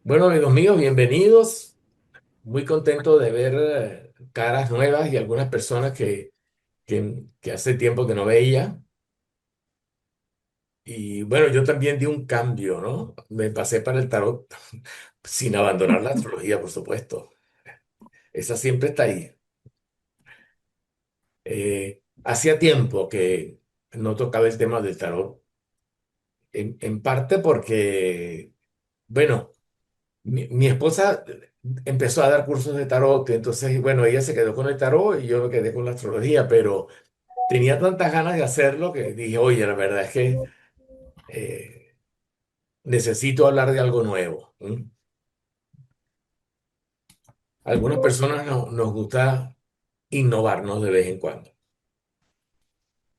Bueno, amigos míos, bienvenidos. Muy contento de ver caras nuevas y algunas personas que hace tiempo que no veía. Y bueno, yo también di un cambio, ¿no? Me pasé para el tarot sin abandonar la astrología, por supuesto. Esa siempre está ahí. Hacía tiempo que no tocaba el tema del tarot, en parte porque, bueno, mi esposa empezó a dar cursos de tarot, entonces, bueno, ella se quedó con el tarot y yo me quedé con la astrología, pero tenía tantas ganas de hacerlo que dije, oye, la verdad es que necesito hablar de algo nuevo. ¿M? Algunas personas nos gusta innovarnos de vez en cuando.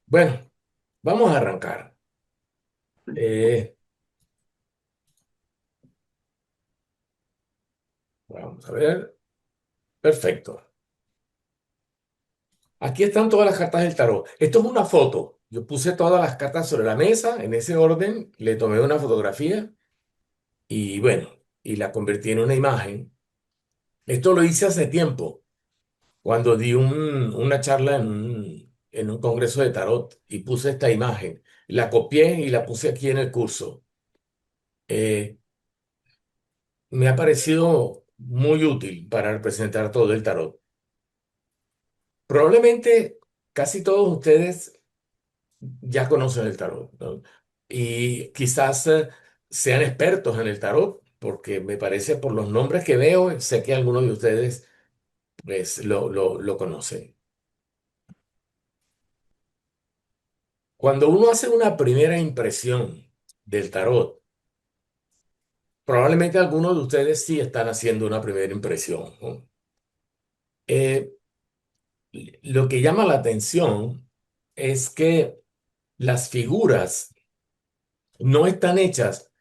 Bueno, vamos a arrancar. Eh, Vamos a ver. Perfecto. Aquí están todas las cartas del tarot. Esto es una foto. Yo puse todas las cartas sobre la mesa en ese orden, le tomé una fotografía y bueno, y la convertí en una imagen. Esto lo hice hace tiempo, cuando di una charla en un congreso de tarot y puse esta imagen. La copié y la puse aquí en el curso. Eh, Me ha parecido muy útil para representar todo el tarot. Probablemente casi todos ustedes ya conocen el tarot, ¿no? Y quizás sean expertos en el tarot, porque me parece por los nombres que veo, sé que algunos de ustedes pues, lo conocen. Cuando uno hace una primera impresión del tarot, probablemente algunos de ustedes sí están haciendo una primera impresión, ¿no? Eh, lo que llama la atención es que las figuras no están hechas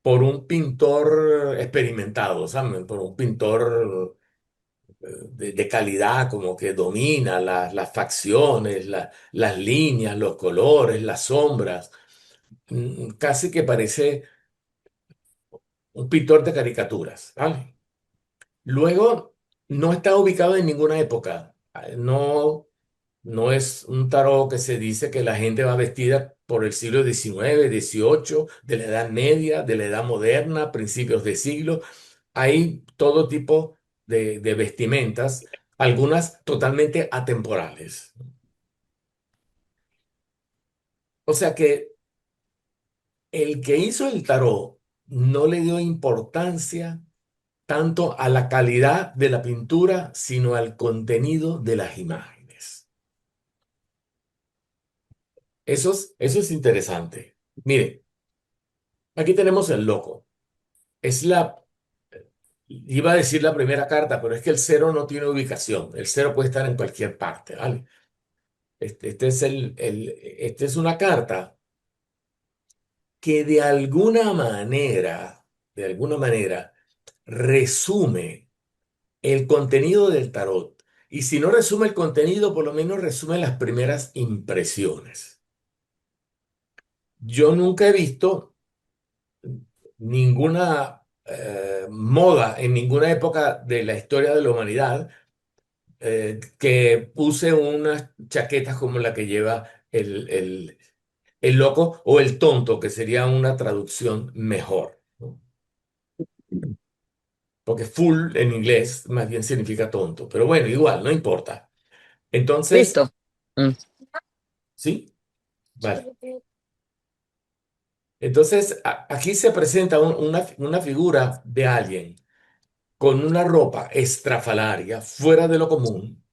por un pintor experimentado, ¿saben? Por un pintor de calidad, como que domina las facciones, las líneas, los colores, las sombras. Casi que parece un pintor de caricaturas, ¿vale? Luego, no está ubicado en ninguna época. No, no es un tarot que se dice que la gente va vestida por el siglo XIX, XVIII, de la Edad Media, de la Edad Moderna, principios de siglo. Hay todo tipo de vestimentas, algunas totalmente atemporales. O sea que el que hizo el tarot no le dio importancia tanto a la calidad de la pintura, sino al contenido de las imágenes. Eso es interesante. Mire, aquí tenemos el loco. Es iba a decir la primera carta, pero es que el cero no tiene ubicación. El cero puede estar en cualquier parte, ¿vale? Este es una carta que de alguna manera, resume el contenido del tarot. Y si no resume el contenido, por lo menos resume las primeras impresiones. Yo nunca he visto ninguna moda en ninguna época de la historia de la humanidad que use unas chaquetas como la que lleva el loco o el tonto, que sería una traducción mejor, ¿no? Porque full en inglés más bien significa tonto, pero bueno, igual, no importa. Entonces, Listo. Mm. sí, vale. Entonces, aquí se presenta una figura de alguien con una ropa estrafalaria, fuera de lo común.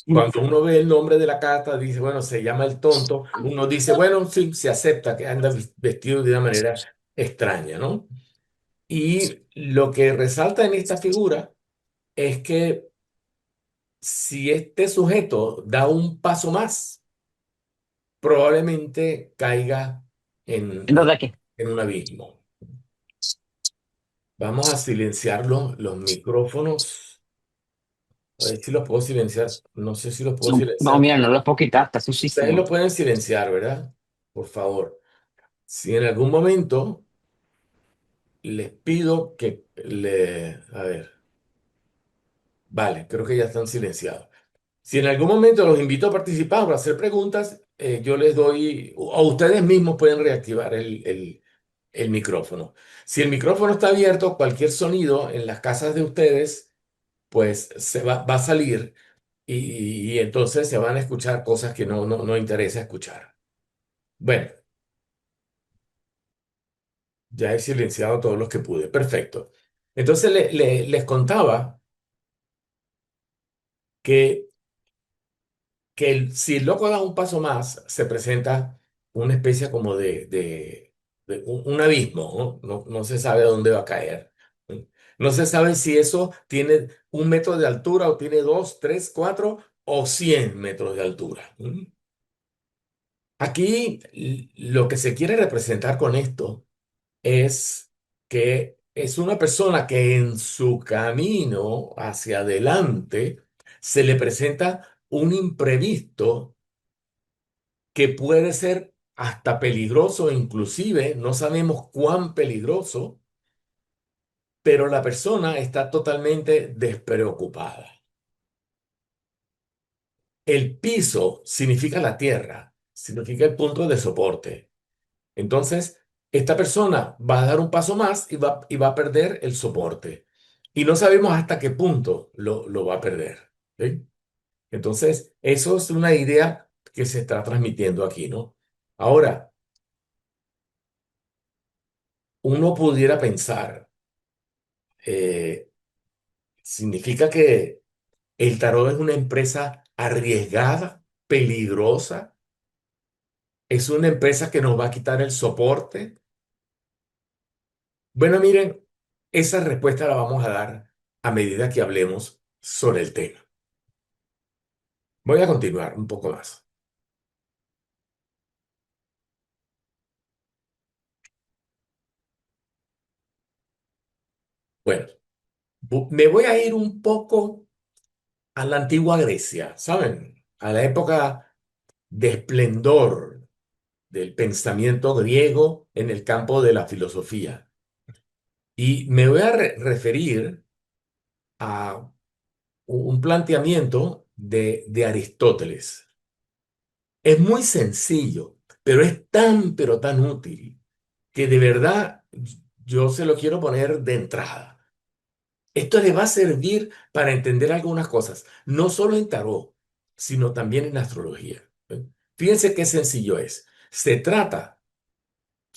Cuando uno ve el nombre de la carta, dice, bueno, se llama el tonto. Uno dice, bueno, sí, se acepta que anda vestido de una manera extraña, ¿no? Y lo que resalta en esta figura es que si este sujeto da un paso más, probablemente caiga Entonces aquí. en un abismo. Vamos a silenciar los micrófonos. A ver si los puedo silenciar. No sé si los puedo No, silenciar. mira, no lo puedo quitar, está Ustedes lo sucísimo. pueden silenciar, ¿verdad? Por favor. Si en algún momento les pido que a ver, vale, creo que ya están silenciados. Si en algún momento los invito a participar o a hacer preguntas, yo les doy, o ustedes mismos pueden reactivar el micrófono. Si el micrófono está abierto, cualquier sonido en las casas de ustedes, pues va a salir y entonces se van a escuchar cosas que no interesa escuchar. Bueno, ya he silenciado todos los que pude. Perfecto. Entonces les contaba que si el loco da un paso más, se presenta una especie como de un abismo, ¿no? No se sabe a dónde va a caer. ¿No? No se sabe si eso tiene 1 metro de altura o tiene 2, 3, 4 o 100 metros de altura. ¿No? Aquí lo que se quiere representar con esto es que es una persona que en su camino hacia adelante se le presenta un imprevisto que puede ser hasta peligroso, inclusive no sabemos cuán peligroso, pero la persona está totalmente despreocupada. El piso significa la tierra, significa el punto de soporte. Entonces, esta persona va a dar un paso más y va a perder el soporte. Y no sabemos hasta qué punto lo va a perder. ¿Sí? Entonces, eso es una idea que se está transmitiendo aquí, ¿no? Ahora, uno pudiera pensar, eh, significa que el tarot es una empresa arriesgada, peligrosa, es una empresa que nos va a quitar el soporte. Bueno, miren, esa respuesta la vamos a dar a medida que hablemos sobre el tema. Voy a continuar un poco más. Bueno, me voy a ir un poco a la antigua Grecia, ¿saben? A la época de esplendor del pensamiento griego en el campo de la filosofía. Y me voy a referir a un planteamiento de Aristóteles. Es muy sencillo, pero es pero tan útil, que de verdad yo se lo quiero poner de entrada. Esto le va a servir para entender algunas cosas, no solo en tarot, sino también en astrología. ¿Eh? Fíjense qué sencillo es. Se trata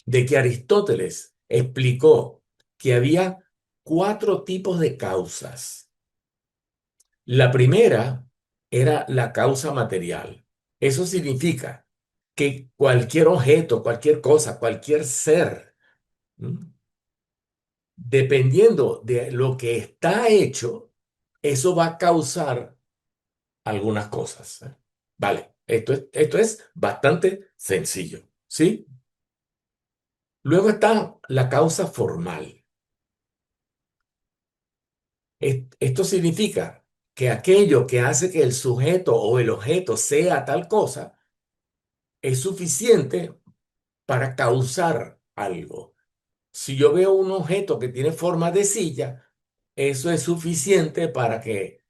de que Aristóteles explicó que había 4 tipos de causas. La primera era la causa material. Eso significa que cualquier objeto, cualquier cosa, cualquier ser, ¿m? Dependiendo de lo que está hecho, eso va a causar algunas cosas. ¿Eh? Vale, esto es bastante sencillo, ¿sí? Luego está la causa formal. Esto significa que aquello que hace que el sujeto o el objeto sea tal cosa es suficiente para causar algo. Si yo veo un objeto que tiene forma de silla, eso es suficiente para que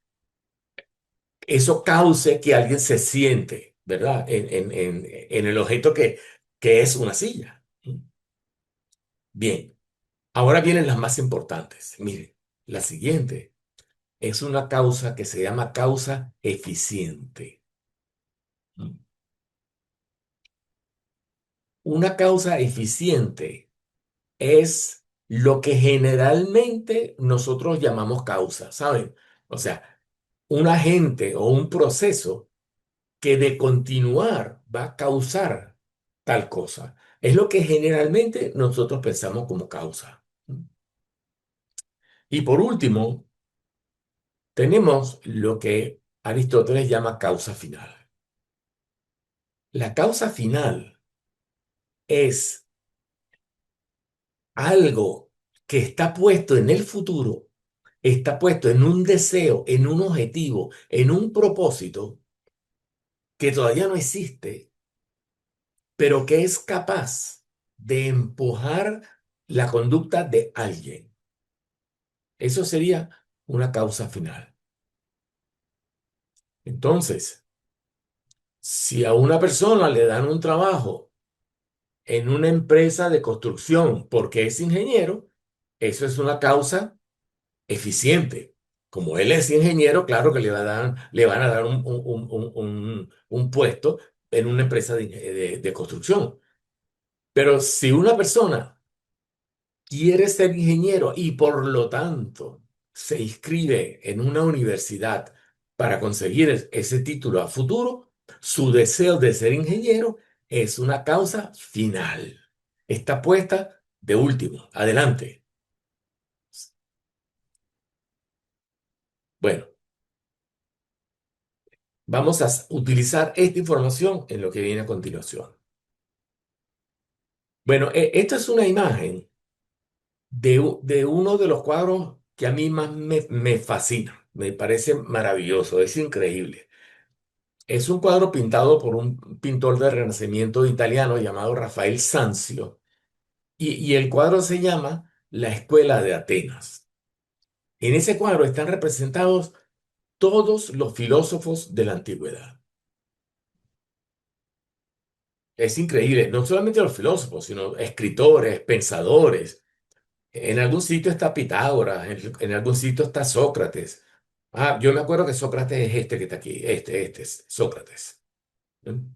eso cause que alguien se siente, ¿verdad? En el objeto que es una silla. Bien, ahora vienen las más importantes. Miren, la siguiente es una causa que se llama causa eficiente. Una causa eficiente es lo que generalmente nosotros llamamos causa, ¿saben? O sea, un agente o un proceso que de continuar va a causar tal cosa. Es lo que generalmente nosotros pensamos como causa. Y por último, tenemos lo que Aristóteles llama causa final. La causa final es algo que está puesto en el futuro, está puesto en un deseo, en un objetivo, en un propósito que todavía no existe, pero que es capaz de empujar la conducta de alguien. Eso sería una causa final. Entonces, si a una persona le dan un trabajo en una empresa de construcción porque es ingeniero, eso es una causa eficiente. Como él es ingeniero, claro que le van a dar un puesto en una empresa de construcción. Pero si una persona quiere ser ingeniero y por lo tanto se inscribe en una universidad para conseguir ese título a futuro, su deseo de ser ingeniero es una causa final. Está puesta de último. Adelante. Bueno, vamos a utilizar esta información en lo que viene a continuación. Bueno, esta es una imagen de uno de los cuadros que a mí más me fascina. Me parece maravilloso, es increíble. Es un cuadro pintado por un pintor del Renacimiento italiano llamado Rafael Sanzio, y el cuadro se llama La Escuela de Atenas. En ese cuadro están representados todos los filósofos de la antigüedad. Es increíble, no solamente los filósofos, sino escritores, pensadores. En algún sitio está Pitágoras, en algún sitio está Sócrates. Ah, yo me acuerdo que Sócrates es este que está aquí, este es Sócrates. ¿Mm?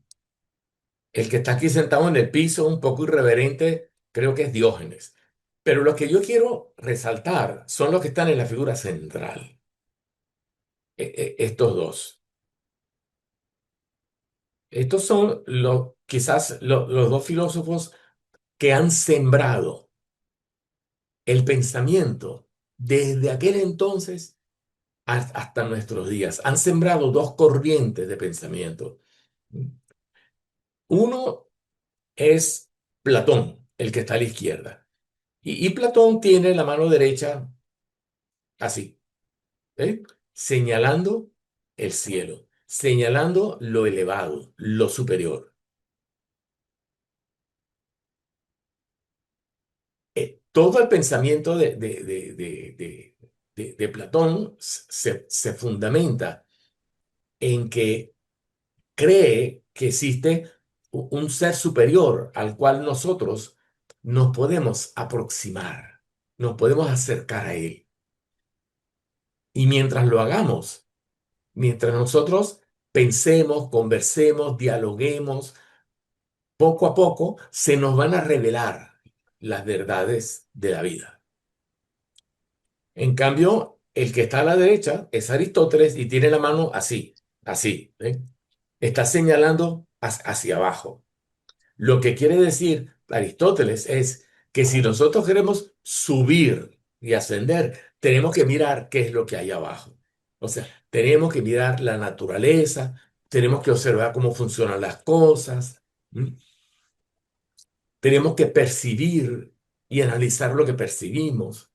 El que está aquí sentado en el piso, un poco irreverente, creo que es Diógenes. Pero lo que yo quiero resaltar son los que están en la figura central, estos dos. Estos son quizás los dos filósofos que han sembrado el pensamiento desde aquel entonces hasta nuestros días. Han sembrado dos corrientes de pensamiento. Uno es Platón, el que está a la izquierda. Y Platón tiene la mano derecha así, ¿eh? Señalando el cielo, señalando lo elevado, lo superior. Todo el pensamiento de Platón se fundamenta en que cree que existe un ser superior al cual nosotros nos podemos aproximar, nos podemos acercar a él. Y mientras lo hagamos, mientras nosotros pensemos, conversemos, dialoguemos, poco a poco se nos van a revelar las verdades de la vida. En cambio, el que está a la derecha es Aristóteles y tiene la mano así, así, ¿eh? Está señalando hacia abajo. Lo que quiere decir Aristóteles es que si nosotros queremos subir y ascender, tenemos que mirar qué es lo que hay abajo. O sea, tenemos que mirar la naturaleza, tenemos que observar cómo funcionan las cosas, ¿m? Tenemos que percibir y analizar lo que percibimos.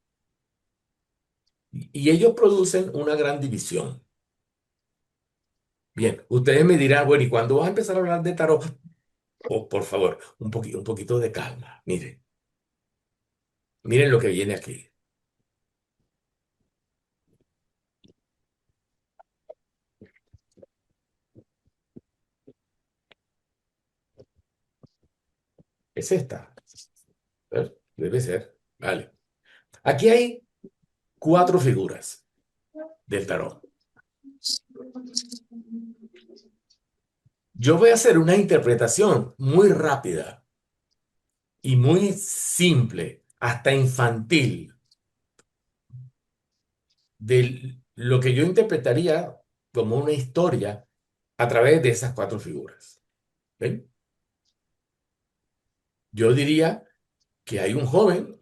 Y ellos producen una gran división. Bien, ustedes me dirán, bueno, ¿y cuando vas a empezar a hablar de tarot? Oh, por favor, un poquito de calma. Miren, miren lo que viene aquí. Es esta. Debe ser. Vale. Aquí hay cuatro figuras del tarot. Yo voy a hacer una interpretación muy rápida y muy simple, hasta infantil, de lo que yo interpretaría como una historia a través de esas cuatro figuras. ¿Ven? Yo diría que hay un joven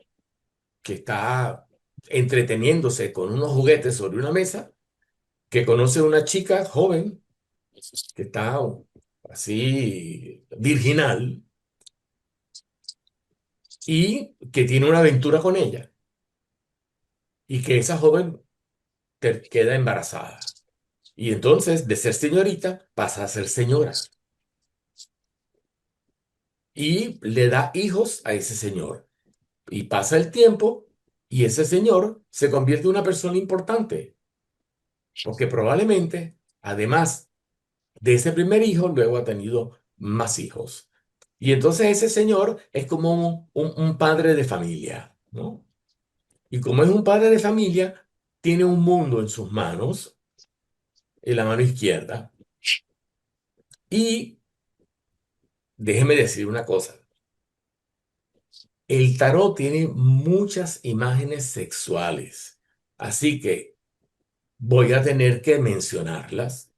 que está entreteniéndose con unos juguetes sobre una mesa, que conoce a una chica joven que está así virginal y que tiene una aventura con ella y que esa joven queda embarazada. Y entonces de ser señorita pasa a ser señora y le da hijos a ese señor. Y pasa el tiempo y ese señor se convierte en una persona importante, porque probablemente, además de ese primer hijo, luego ha tenido más hijos. Y entonces ese señor es como un padre de familia, ¿no? Y como es un padre de familia, tiene un mundo en sus manos, en la mano izquierda. Y déjeme decir una cosa, el tarot tiene muchas imágenes sexuales, así que voy a tener que mencionarlas.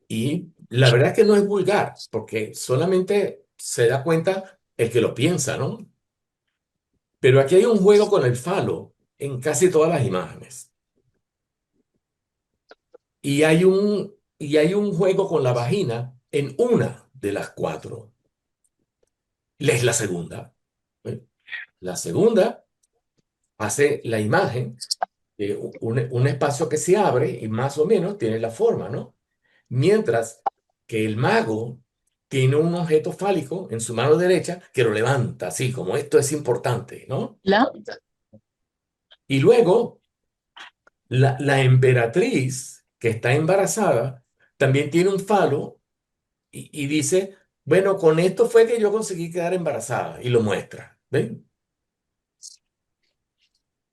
Y la verdad es que no es vulgar, porque solamente se da cuenta el que lo piensa, ¿no? Pero aquí hay un juego con el falo en casi todas las imágenes. Y hay un juego con la vagina en una de las cuatro. Es la segunda. ¿Eh? La segunda hace la imagen de un espacio que se abre y más o menos tiene la forma, ¿no? Mientras que el mago tiene un objeto fálico en su mano derecha que lo levanta, así como esto es importante, ¿no? ¿La? Y luego la emperatriz que está embarazada también tiene un falo y dice, bueno, con esto fue que yo conseguí quedar embarazada y lo muestra, ¿ven?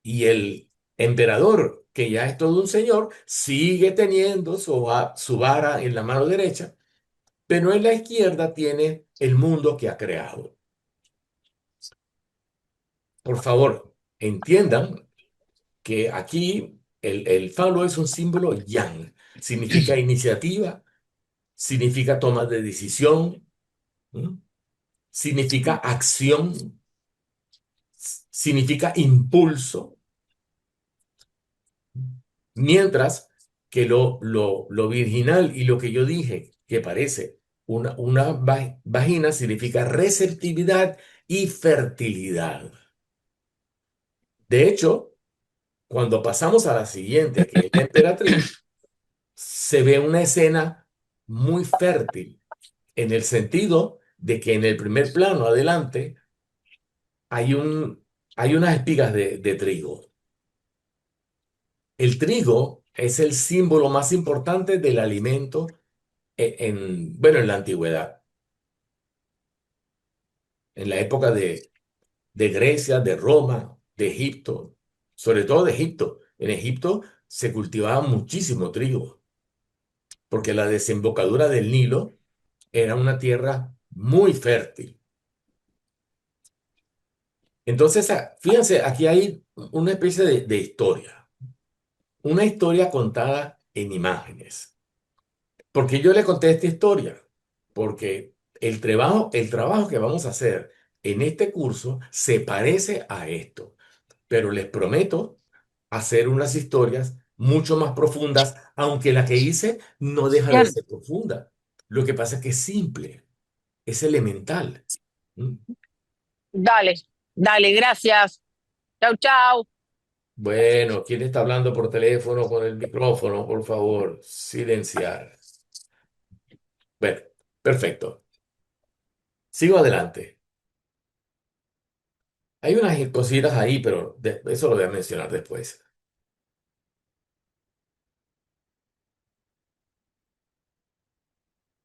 Y el emperador, que ya es todo un señor, sigue teniendo su vara en la mano derecha, pero en la izquierda tiene el mundo que ha creado. Por favor, entiendan que aquí el falo es un símbolo yang. Significa iniciativa, significa toma de decisión, ¿m? Significa acción, significa impulso, mientras que lo virginal y lo que yo dije, que parece una vagina, significa receptividad y fertilidad. De hecho, cuando pasamos a la siguiente, que es la emperatriz, se ve una escena muy fértil, en el sentido de que en el primer plano adelante hay hay unas espigas de trigo. El trigo es el símbolo más importante del alimento bueno, en la antigüedad, en la época de Grecia, de Roma, de Egipto, sobre todo de Egipto. En Egipto se cultivaba muchísimo trigo, porque la desembocadura del Nilo era una tierra muy fértil. Entonces, fíjense, aquí hay una especie de historia, una historia contada en imágenes. ¿Por qué yo le conté esta historia? Porque el trabajo que vamos a hacer en este curso se parece a esto, pero les prometo hacer unas historias mucho más profundas, aunque la que hice no deja de Bien. ser profunda. Lo que pasa es que es simple, es elemental. ¿Mm? Dale, dale, gracias. Chau, chau. Bueno, ¿quién está hablando por teléfono con el micrófono? Por favor, silenciar. Bueno, perfecto. Sigo adelante. Hay unas cositas ahí, pero eso lo voy a mencionar después.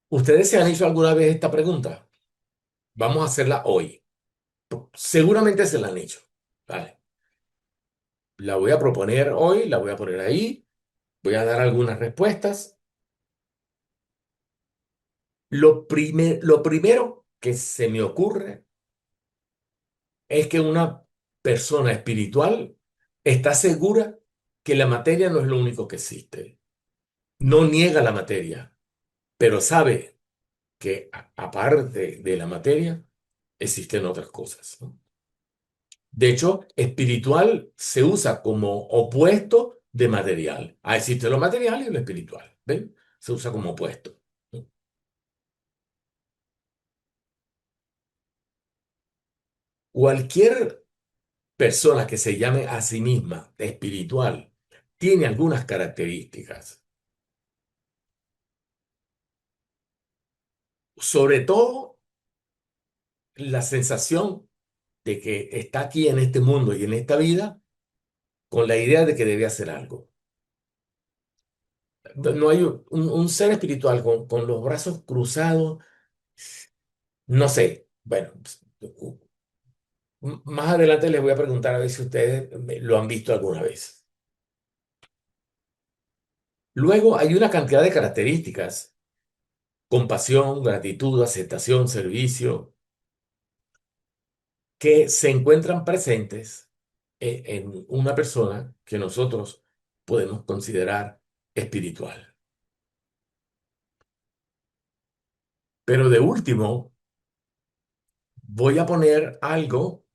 ¿Ustedes se han hecho alguna vez esta pregunta? Vamos a hacerla hoy. Seguramente se la han hecho. Vale. La voy a proponer hoy, la voy a poner ahí, voy a dar algunas respuestas. Lo primero que se me ocurre es que una persona espiritual está segura que la materia no es lo único que existe. No niega la materia, pero sabe que aparte de la materia existen otras cosas, ¿no? De hecho, espiritual se usa como opuesto de material. Existe lo material y lo espiritual. ¿Ven? Se usa como opuesto, ¿no? Cualquier persona que se llame a sí misma espiritual tiene algunas características. Sobre todo la sensación de que está aquí en este mundo y en esta vida con la idea de que debe hacer algo. No hay un ser espiritual con los brazos cruzados, no sé. Bueno, más adelante les voy a preguntar a ver si ustedes lo han visto alguna vez. Luego hay una cantidad de características: compasión, gratitud, aceptación, servicio, que se encuentran presentes en una persona que nosotros podemos considerar espiritual. Pero de último, voy a poner algo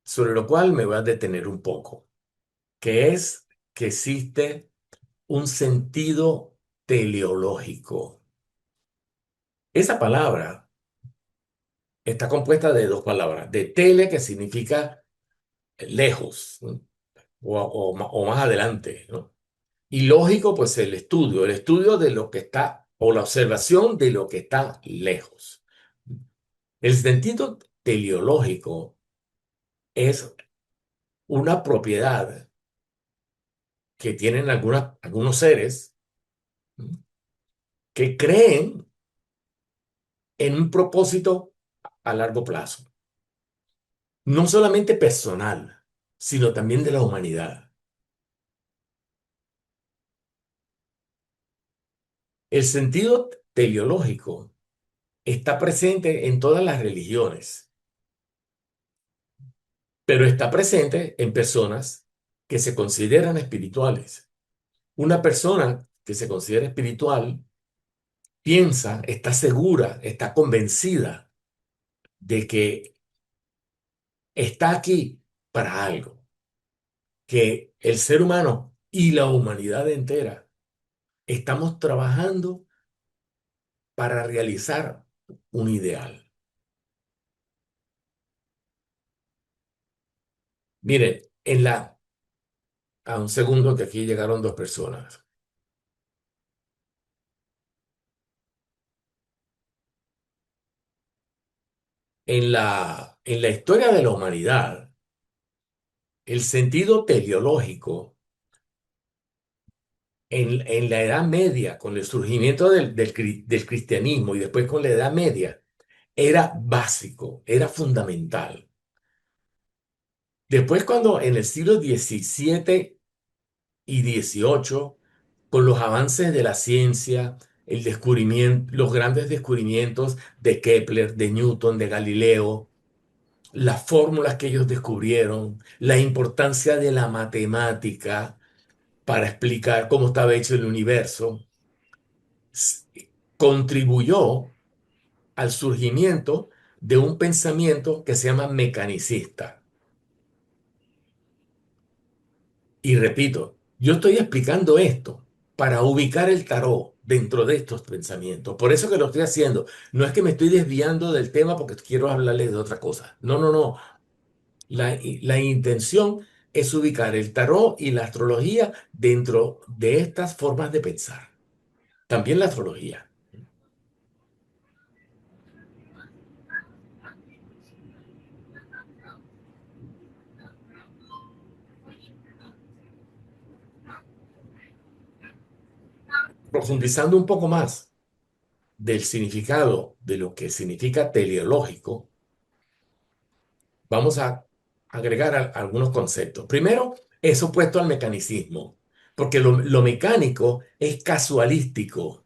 sobre lo cual me voy a detener un poco, que es que existe un sentido teleológico. Esa palabra está compuesta de dos palabras: de tele, que significa lejos, ¿no? O más adelante, ¿no? Y lógico, pues el estudio de lo que está, o la observación de lo que está lejos. El sentido teleológico es una propiedad que tienen algunos seres, ¿no?, que creen en un propósito a largo plazo, no solamente personal, sino también de la humanidad. El sentido teleológico está presente en todas las religiones, pero está presente en personas que se consideran espirituales. Una persona que se considera espiritual piensa, está segura, está convencida de que está aquí para algo, que el ser humano y la humanidad entera estamos trabajando para realizar un ideal. Miren, a un segundo, que aquí llegaron dos personas. En la historia de la humanidad, el sentido teleológico en la Edad Media, con el surgimiento del cristianismo y después con la Edad Media, era básico, era fundamental. Después, cuando en el siglo XVII y XVIII, con los avances de la ciencia, el descubrimiento, los grandes descubrimientos de Kepler, de Newton, de Galileo, las fórmulas que ellos descubrieron, la importancia de la matemática para explicar cómo estaba hecho el universo, s- contribuyó al surgimiento de un pensamiento que se llama mecanicista. Y repito, yo estoy explicando esto para ubicar el tarot dentro de estos pensamientos. Por eso que lo estoy haciendo. No es que me estoy desviando del tema porque quiero hablarles de otra cosa. No, no, no. La intención es ubicar el tarot y la astrología dentro de estas formas de pensar. También la astrología. Profundizando un poco más del significado de lo que significa teleológico, vamos a agregar algunos conceptos. Primero, es opuesto al mecanicismo, porque lo mecánico es casualístico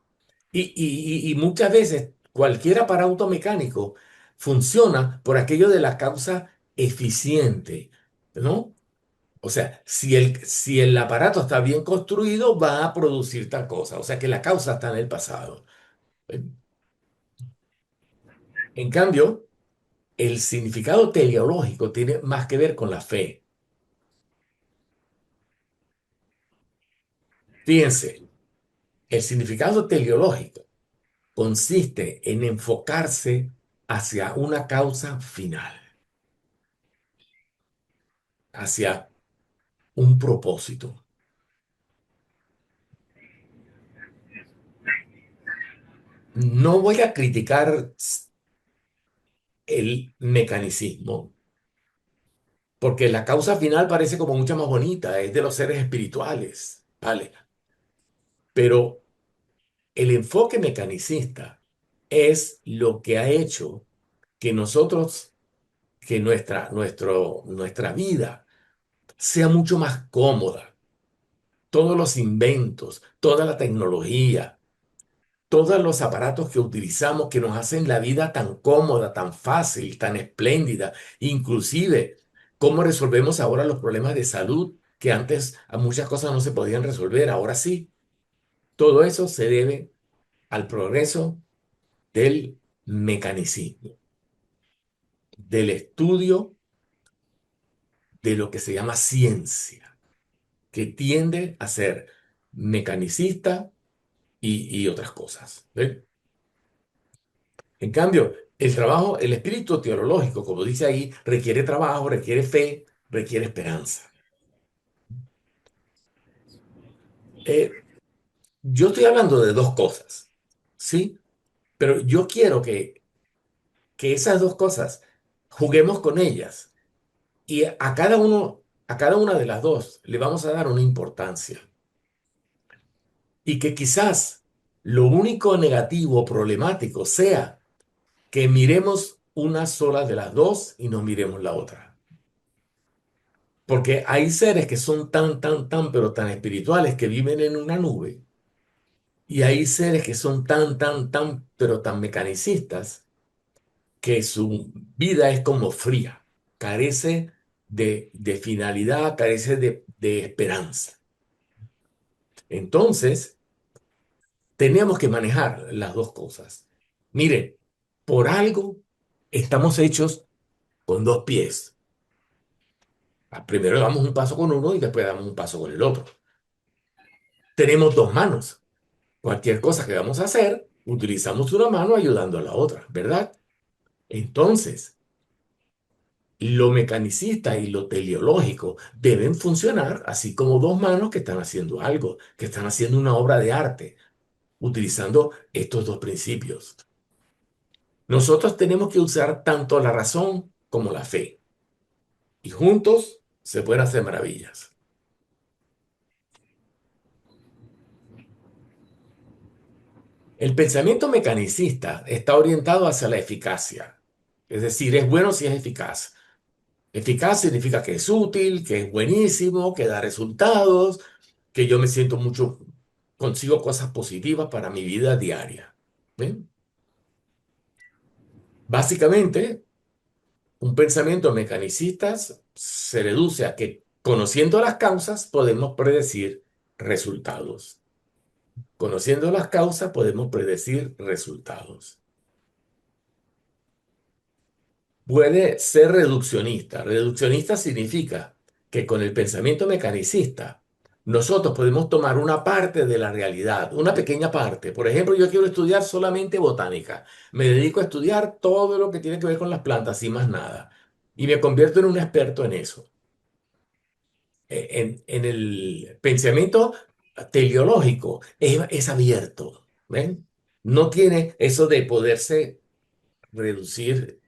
y muchas veces cualquier aparato mecánico funciona por aquello de la causa eficiente, ¿no? O sea, si el aparato está bien construido, va a producir tal cosa. O sea, que la causa está en el pasado. En cambio, el significado teleológico tiene más que ver con la fe. Fíjense, el significado teleológico consiste en enfocarse hacia una causa final, hacia un propósito. No voy a criticar el mecanicismo, porque la causa final parece como mucho más bonita, es de los seres espirituales, ¿vale? Pero el enfoque mecanicista es lo que ha hecho que nosotros, que nuestra vida sea mucho más cómoda. Todos los inventos, toda la tecnología, todos los aparatos que utilizamos que nos hacen la vida tan cómoda, tan fácil, tan espléndida, inclusive cómo resolvemos ahora los problemas de salud que antes a muchas cosas no se podían resolver, ahora sí. Todo eso se debe al progreso del mecanicismo, del estudio de lo que se llama ciencia, que tiende a ser mecanicista y otras cosas. ¿Ven? En cambio, el trabajo, el espíritu teológico, como dice ahí, requiere trabajo, requiere fe, requiere esperanza. Eh, yo estoy hablando de dos cosas, ¿sí? Pero yo quiero que esas dos cosas juguemos con ellas y a cada una de las dos le vamos a dar una importancia. Y que quizás lo único negativo o problemático sea que miremos una sola de las dos y no miremos la otra. Porque hay seres que son pero tan espirituales que viven en una nube. Y hay seres que son pero tan mecanicistas que su vida es como fría. Carece de finalidad, carece de esperanza. Entonces, tenemos que manejar las dos cosas. Mire, por algo estamos hechos con dos pies. Primero damos un paso con uno y después damos un paso con el otro. Tenemos dos manos. Cualquier cosa que vamos a hacer, utilizamos una mano ayudando a la otra, ¿verdad? Entonces, lo mecanicista y lo teleológico deben funcionar así como dos manos que están haciendo algo, que están haciendo una obra de arte, utilizando estos dos principios. Nosotros tenemos que usar tanto la razón como la fe, y juntos se pueden hacer maravillas. El pensamiento mecanicista está orientado hacia la eficacia, es decir, es bueno si es eficaz. Eficaz significa que es útil, que es buenísimo, que da resultados, que yo me siento mucho, consigo cosas positivas para mi vida diaria. ¿Ven? Básicamente, un pensamiento mecanicista se reduce a que conociendo las causas podemos predecir resultados. Conociendo las causas podemos predecir resultados. Puede ser reduccionista. Reduccionista significa que con el pensamiento mecanicista nosotros podemos tomar una parte de la realidad, una pequeña parte. Por ejemplo, yo quiero estudiar solamente botánica. Me dedico a estudiar todo lo que tiene que ver con las plantas y más nada. Y me convierto en un experto en eso. En el pensamiento teleológico es abierto. ¿Ven? No tiene eso de poderse reducir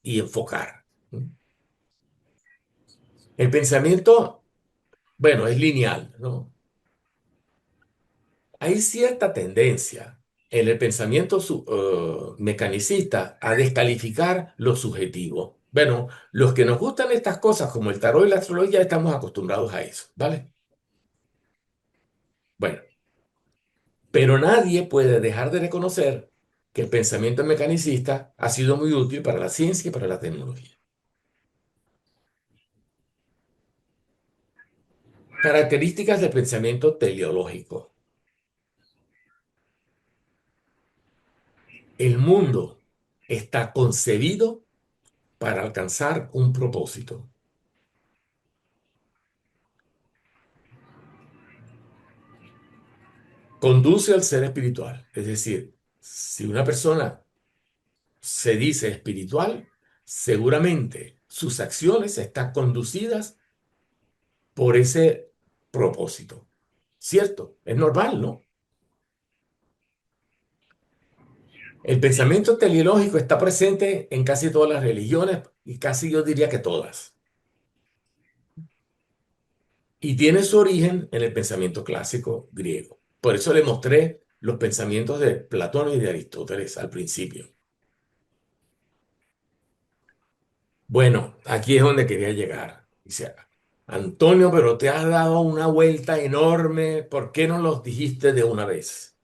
y enfocar. El pensamiento, bueno, es lineal, ¿no? Hay cierta tendencia en el pensamiento mecanicista a descalificar lo subjetivo. Bueno, los que nos gustan estas cosas como el tarot y la astrología estamos acostumbrados a eso, ¿vale? Bueno, pero nadie puede dejar de reconocer que el pensamiento mecanicista ha sido muy útil para la ciencia y para la tecnología. Características del pensamiento teleológico. El mundo está concebido para alcanzar un propósito. Conduce al ser espiritual. Es decir, si una persona se dice espiritual, seguramente sus acciones están conducidas por ese propósito. ¿Cierto? Es normal, ¿no? El pensamiento teleológico está presente en casi todas las religiones y casi yo diría que todas. y tiene su origen en el pensamiento clásico griego. Por eso le mostré los pensamientos de Platón y de Aristóteles al principio. Bueno, aquí es donde quería llegar. Dice, Antonio, pero te has dado una vuelta enorme. ¿Por qué no los dijiste de una vez?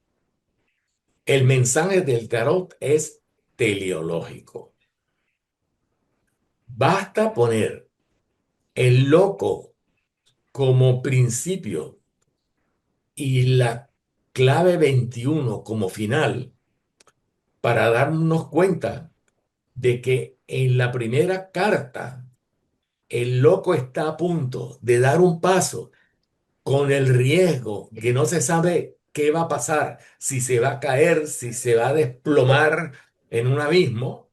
El mensaje del tarot es teleológico. Basta poner el loco como principio y la clave 21 como final para darnos cuenta de que en la primera carta el loco está a punto de dar un paso con el riesgo que no se sabe qué va a pasar, si se va a caer, si se va a desplomar en un abismo,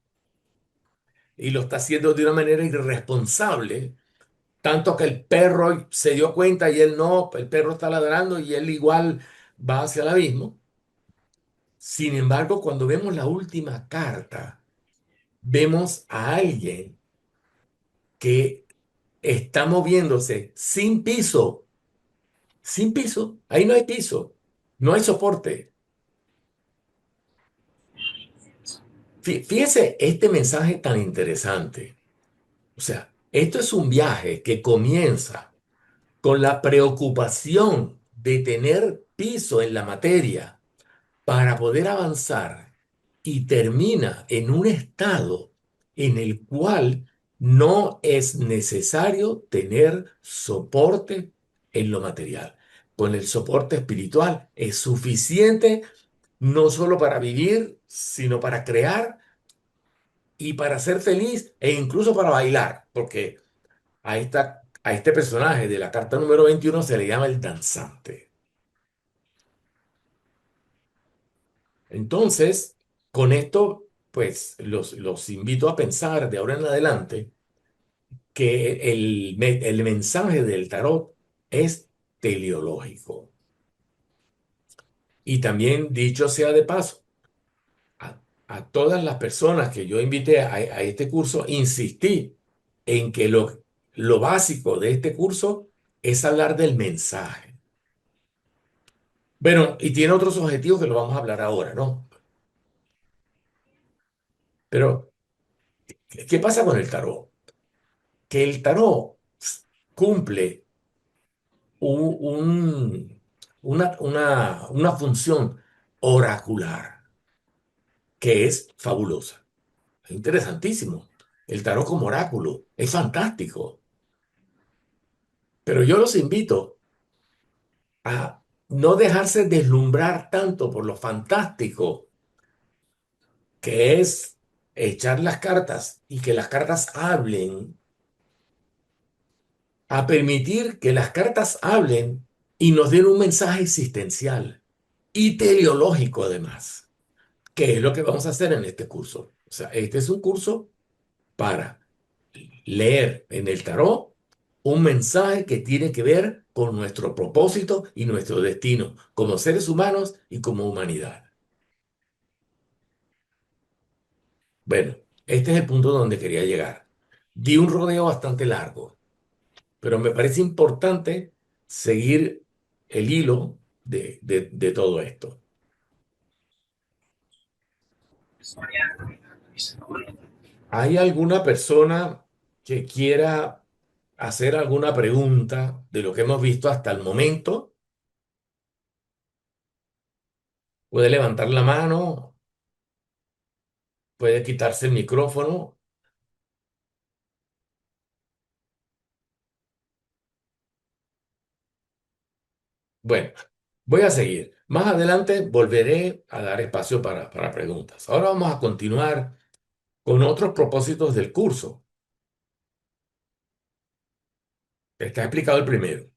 y lo está haciendo de una manera irresponsable, tanto que el perro se dio cuenta y él no, el perro está ladrando y él igual va hacia el abismo. Sin embargo, cuando vemos la última carta, vemos a alguien que está moviéndose sin piso, ahí no hay piso, no hay soporte. Fíjese este mensaje tan interesante. O sea, esto es un viaje que comienza con la preocupación de tener piso en la materia para poder avanzar y termina en un estado en el cual no es necesario tener soporte en lo material. Con el soporte espiritual es suficiente no solo para vivir, sino para crear y para ser feliz e incluso para bailar, porque a este personaje de la carta número 21 se le llama el danzante. Entonces, con esto, pues los invito a pensar de ahora en adelante que el mensaje del tarot es teleológico. Y también, dicho sea de paso, a todas las personas que yo invité a este curso, insistí en que lo básico de este curso es hablar del mensaje. Bueno, y tiene otros objetivos que lo vamos a hablar ahora, ¿no? Pero, ¿qué pasa con el tarot? Que el tarot cumple una función oracular que es fabulosa, es interesantísimo. El tarot como oráculo es fantástico, pero yo los invito a no dejarse deslumbrar tanto por lo fantástico que es echar las cartas y que las cartas hablen, a permitir que las cartas hablen y nos den un mensaje existencial y teleológico además, que es lo que vamos a hacer en este curso. O sea, este es un curso para leer en el tarot un mensaje que tiene que ver con nuestro propósito y nuestro destino como seres humanos y como humanidad. Bueno, este es el punto donde quería llegar. Di un rodeo bastante largo, pero me parece importante seguir el hilo de todo esto. ¿Hay alguna persona que quiera hacer alguna pregunta de lo que hemos visto hasta el momento? Puede levantar la mano, puede quitarse el micrófono. Bueno, voy a seguir. Más adelante volveré a dar espacio para preguntas. Ahora vamos a continuar con otros propósitos del curso. Está explicado el primero.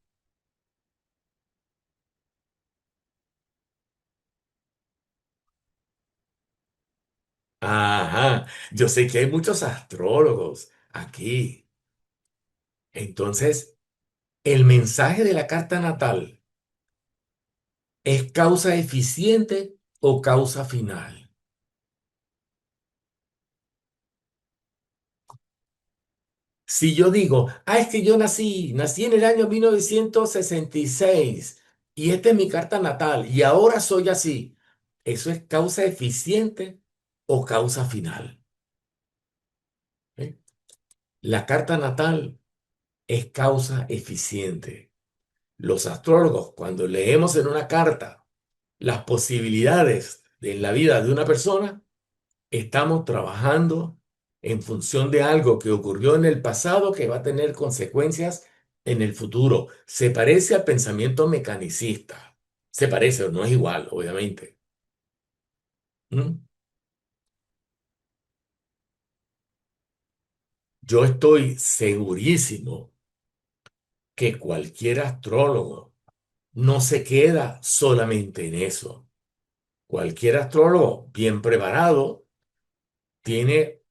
Ajá, yo sé que hay muchos astrólogos aquí. Entonces, el mensaje de la carta natal es causa eficiente o causa final. Si yo digo, es que yo nací en el año 1966 y esta es mi carta natal y ahora soy así, ¿eso es causa eficiente o causa final? ¿Eh? La carta natal es causa eficiente. Los astrólogos, cuando leemos en una carta las posibilidades en la vida de una persona, estamos trabajando en función de algo que ocurrió en el pasado que va a tener consecuencias en el futuro. Se parece al pensamiento mecanicista. Se parece, no es igual, obviamente. ¿Mm? Yo estoy segurísimo que cualquier astrólogo no se queda solamente en eso. Cualquier astrólogo bien preparado tiene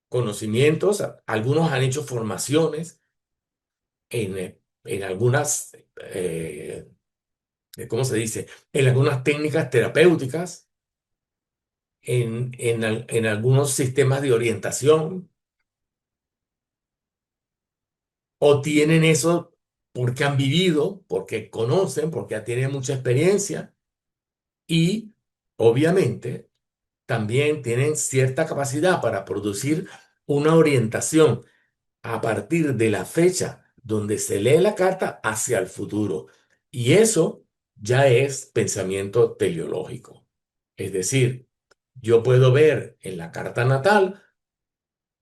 conocimientos, algunos han hecho formaciones en algunas, ¿cómo se dice? En algunas técnicas terapéuticas, en algunos sistemas de orientación, o tienen eso porque han vivido, porque conocen, porque tienen mucha experiencia y obviamente también tienen cierta capacidad para producir una orientación a partir de la fecha donde se lee la carta hacia el futuro. Y eso ya es pensamiento teleológico. Es decir, yo puedo ver en la carta natal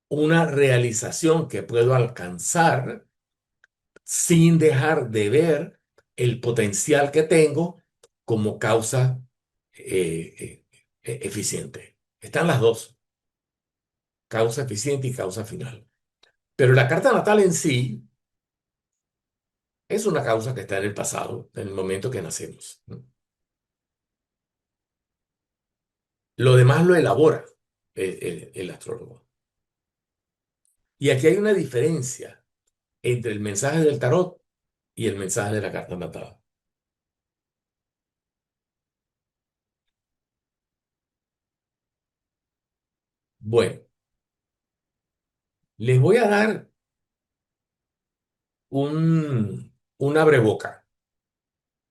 una realización que puedo alcanzar sin dejar de ver el potencial que tengo como causa eficiente. Están las dos, causa eficiente y causa final. Pero la carta natal en sí es una causa que está en el pasado, en el momento que nacemos, ¿no? Lo demás lo elabora el astrólogo. Y aquí hay una diferencia entre el mensaje del tarot y el mensaje de la carta natal. Bueno, les voy a dar un abreboca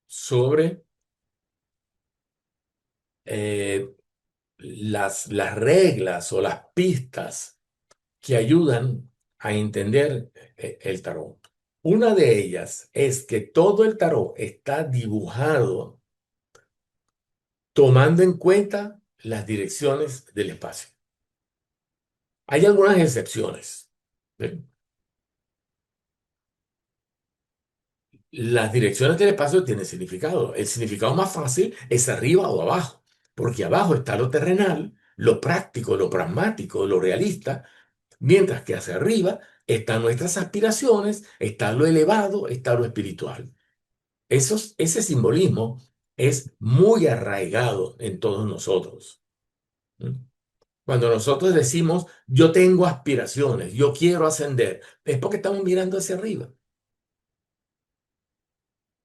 sobre eh, las reglas o las pistas que ayudan a entender el tarot. Una de ellas es que todo el tarot está dibujado tomando en cuenta las direcciones del espacio. Hay algunas excepciones. ¿Eh? Las direcciones del espacio tienen significado. El significado más fácil es arriba o abajo, porque abajo está lo terrenal, lo práctico, lo pragmático, lo realista, mientras que hacia arriba están nuestras aspiraciones, está lo elevado, está lo espiritual. Ese simbolismo es muy arraigado en todos nosotros. ¿Mm? Cuando nosotros decimos, yo tengo aspiraciones, yo quiero ascender, es porque estamos mirando hacia arriba.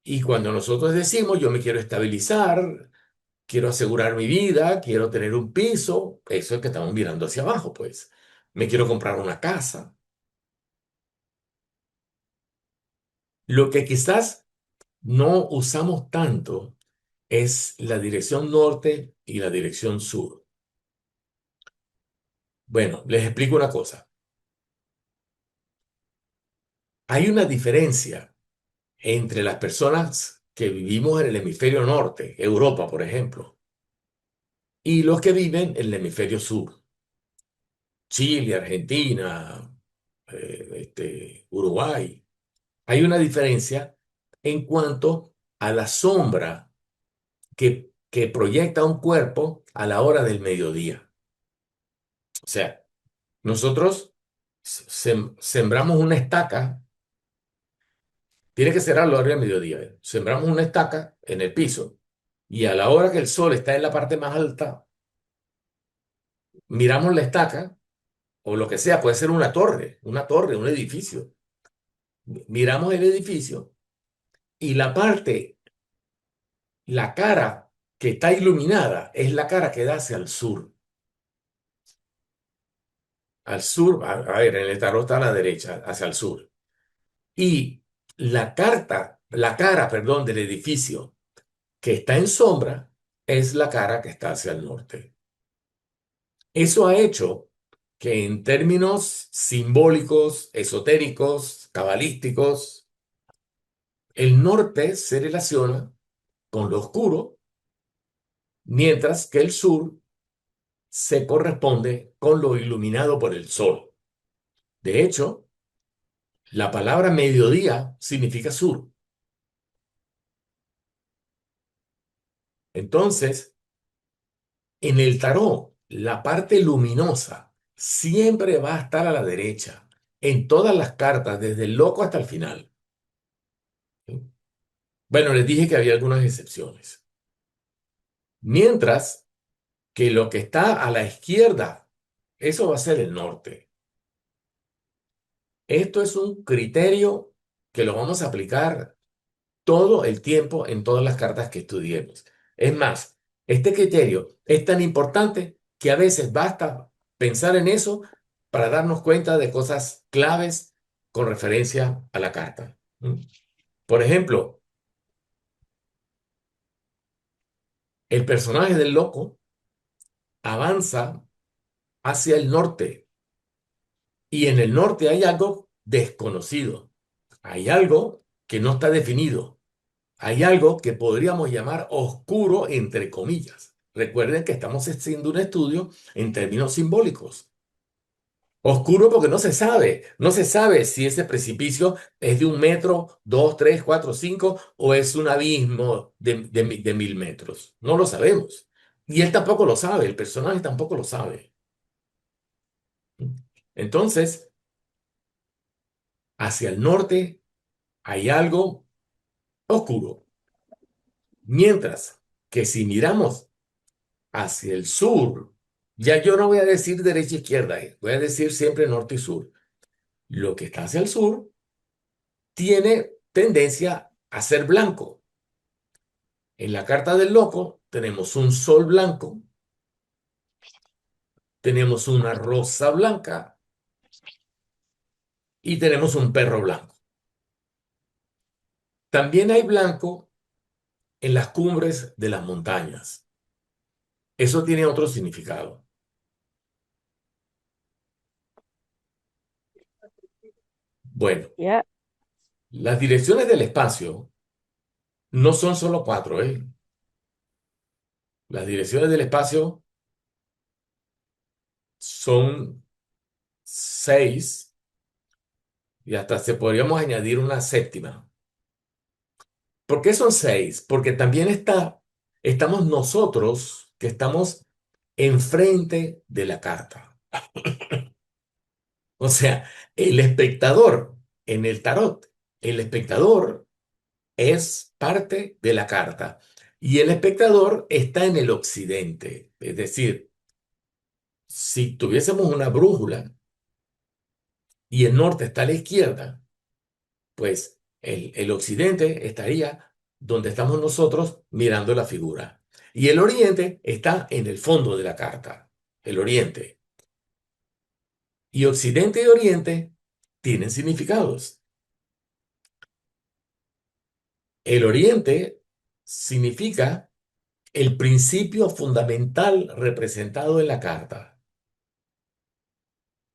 Y cuando nosotros decimos, yo me quiero estabilizar, quiero asegurar mi vida, quiero tener un piso, eso es que estamos mirando hacia abajo, pues. Me quiero comprar una casa. Lo que quizás no usamos tanto es la dirección norte y la dirección sur. Bueno, les explico una cosa. Hay una diferencia entre las personas que vivimos en el hemisferio norte, Europa, por ejemplo, y los que viven en el hemisferio sur, Chile, Argentina, Uruguay. Hay una diferencia en cuanto a la sombra que proyecta un cuerpo a la hora del mediodía. O sea, nosotros sembramos una estaca, tiene que ser a la hora del mediodía. Sembramos una estaca en el piso y a la hora que el sol está en la parte más alta, miramos la estaca o lo que sea, puede ser una torre, un edificio. Miramos el edificio y la cara que está iluminada es la cara que da hacia el sur. al sur, a ver, en el tarot está a la derecha, hacia el sur. Y la cara, perdón, del edificio que está en sombra es la cara que está hacia el norte. Eso ha hecho que en términos simbólicos, esotéricos, cabalísticos, el norte se relaciona con lo oscuro, mientras que el sur se corresponde con lo iluminado por el sol. De hecho, la palabra mediodía significa sur. Entonces, en el tarot, la parte luminosa siempre va a estar a la derecha, en todas las cartas, desde el loco hasta el final. ¿Sí? Bueno, les dije que había algunas excepciones. Mientras que lo que está a la izquierda, eso va a ser el norte. Esto es un criterio que lo vamos a aplicar todo el tiempo en todas las cartas que estudiemos. Es más, este criterio es tan importante que a veces basta pensar en eso para darnos cuenta de cosas claves con referencia a la carta. ¿Mm? Por ejemplo, el personaje del loco avanza hacia el norte y en el norte hay algo desconocido, hay algo que no está definido. Hay algo que podríamos llamar oscuro entre comillas. Recuerden que estamos haciendo un estudio en términos simbólicos. Oscuro porque no se sabe si ese precipicio es de 1 metro, 2, 3, 4, 5 o es un abismo de 1000 metros. No lo sabemos. Y él tampoco lo sabe, el personaje tampoco lo sabe. Entonces, hacia el norte hay algo oscuro. Mientras que si miramos hacia el sur, ya yo no voy a decir derecha e izquierda, voy a decir siempre norte y sur. Lo que está hacia el sur tiene tendencia a ser blanco. En la carta del loco tenemos un sol blanco, tenemos una rosa blanca y tenemos un perro blanco. También hay blanco en las cumbres de las montañas. Eso tiene otro significado. Bueno, Ya. las direcciones del espacio no son solo cuatro, ¿eh? Las direcciones del espacio son seis y hasta se podríamos añadir una séptima. ¿Por qué son seis? Porque también estamos nosotros que estamos enfrente de la carta. O sea, el espectador en el tarot, el espectador es parte de la carta y el espectador está en el occidente. Es decir, si tuviésemos una brújula y el norte está a la izquierda, pues el occidente estaría donde estamos nosotros mirando la figura. Y el oriente está en el fondo de la carta, el oriente. Y occidente y oriente tienen significados. El oriente significa el principio fundamental representado en la carta.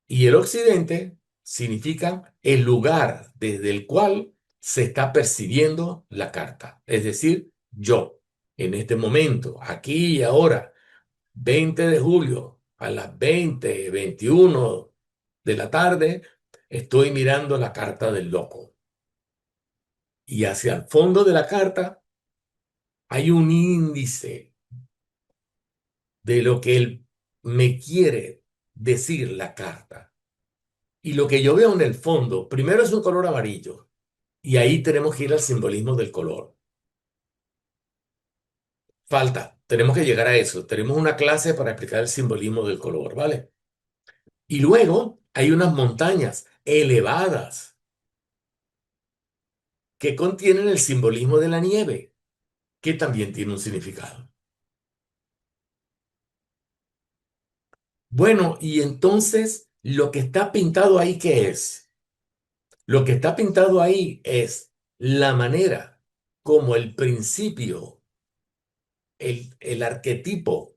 Y el occidente significa el lugar desde el cual se está percibiendo la carta. Es decir, yo, en este momento, aquí y ahora, 20 de julio, a las 20:21 de la tarde, estoy mirando la carta del loco. Y hacia el fondo de la carta hay un índice de lo que él me quiere decir la carta. Y lo que yo veo en el fondo, primero es un color amarillo. Y ahí tenemos que ir al simbolismo del color. Falta, tenemos que llegar a eso. Tenemos una clase para explicar el simbolismo del color, ¿vale? Y luego hay unas montañas elevadas que contienen el simbolismo de la nieve, que también tiene un significado. Bueno, y entonces lo que está pintado ahí, ¿qué es? Lo que está pintado ahí es la manera como el principio, el arquetipo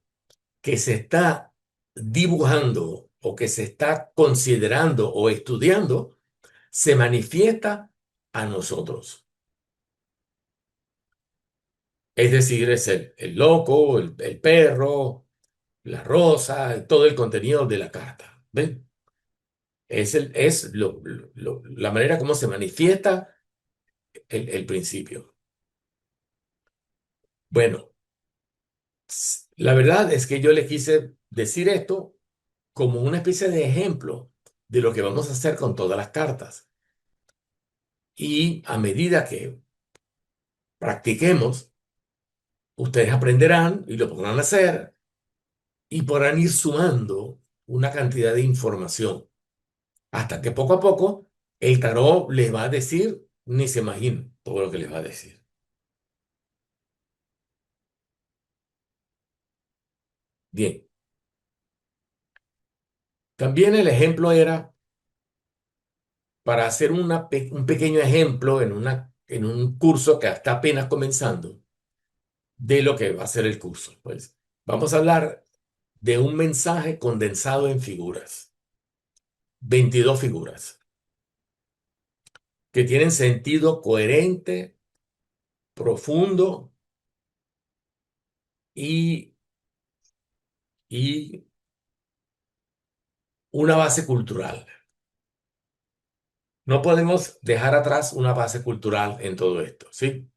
que se está dibujando o que se está considerando o estudiando se manifiesta a nosotros. Es decir, es el loco, el perro, la rosa, todo el contenido de la carta. ¿Ven? Es la manera como se manifiesta el principio. Bueno, la verdad es que yo le quise decir esto como una especie de ejemplo de lo que vamos a hacer con todas las cartas. Y a medida que practiquemos, ustedes aprenderán y lo podrán hacer y podrán ir sumando una cantidad de información hasta que poco a poco el tarot les va a decir, ni se imaginan todo lo que les va a decir. Bien, también el ejemplo era para hacer un pequeño ejemplo en un curso que está apenas comenzando de lo que va a ser el curso. Pues vamos a hablar de un mensaje condensado en figuras, 22 figuras, que tienen sentido coherente, profundo y, y una base cultural. No podemos dejar atrás una base cultural en todo esto, ¿sí?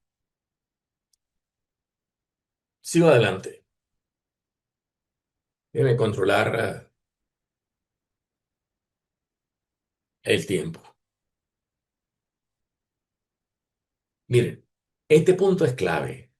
Sigo adelante. Debe controlar el tiempo. Miren, este punto es clave.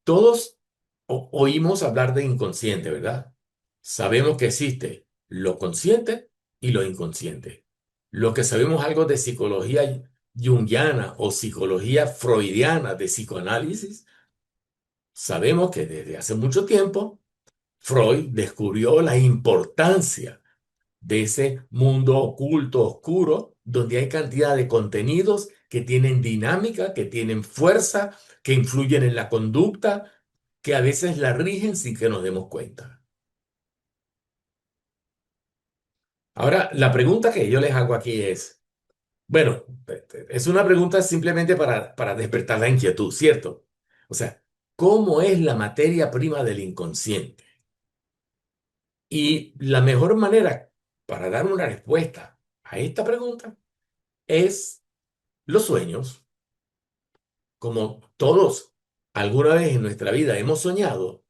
Todos oímos hablar de inconsciente, ¿verdad? Sabemos que existe lo consciente y lo inconsciente. Lo que sabemos algo de psicología junguiana o psicología freudiana de psicoanálisis, sabemos que desde hace mucho tiempo Freud descubrió la importancia de ese mundo oculto, oscuro, donde hay cantidad de contenidos que tienen dinámica, que tienen fuerza, que influyen en la conducta, que a veces la rigen sin que nos demos cuenta. Ahora, la pregunta que yo les hago aquí es, bueno, es una pregunta simplemente para despertar la inquietud, ¿cierto? O sea, ¿cómo es la materia prima del inconsciente? Y la mejor manera para dar una respuesta a esta pregunta es los sueños. Como todos alguna vez en nuestra vida hemos soñado,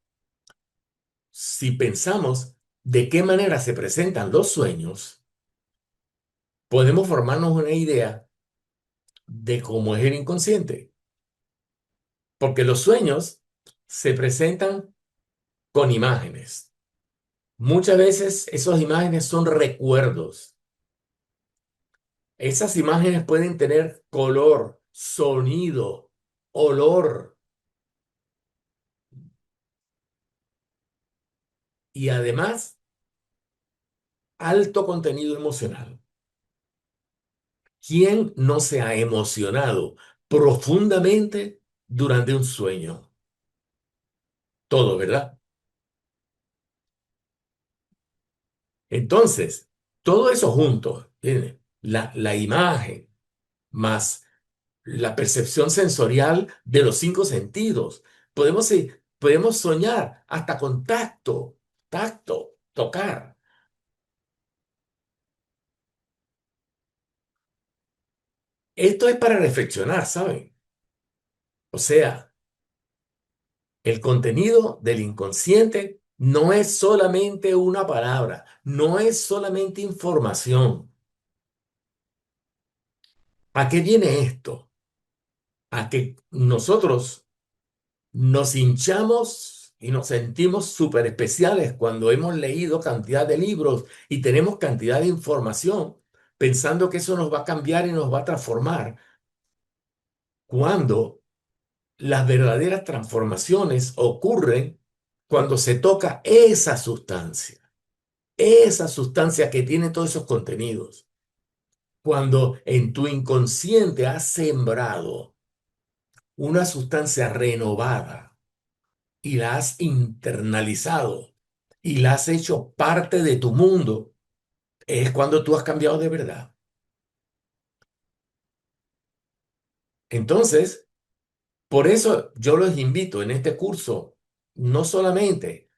si pensamos de qué manera se presentan los sueños, podemos formarnos una idea de cómo es el inconsciente. Porque los sueños se presentan con imágenes. Muchas veces esas imágenes son recuerdos. Esas imágenes pueden tener color, sonido, olor y además alto contenido emocional. ¿Quién no se ha emocionado profundamente durante un sueño? Todo, ¿verdad? Entonces, todo eso junto, ¿entiende? La imagen más la percepción sensorial de los cinco sentidos. Podemos soñar hasta con tacto, tocar. Esto es para reflexionar, ¿saben? O sea, el contenido del inconsciente no es solamente una palabra, no es solamente información. ¿A qué viene esto? A que nosotros nos hinchamos y nos sentimos súper especiales cuando hemos leído cantidad de libros y tenemos cantidad de información, pensando que eso nos va a cambiar y nos va a transformar, cuando las verdaderas transformaciones ocurren cuando se toca esa sustancia. esa sustancia que tiene todos esos contenidos, cuando en tu inconsciente has sembrado una sustancia renovada y la has internalizado y la has hecho parte de tu mundo, es cuando tú has cambiado de verdad. Entonces, por eso yo los invito en este curso no solamente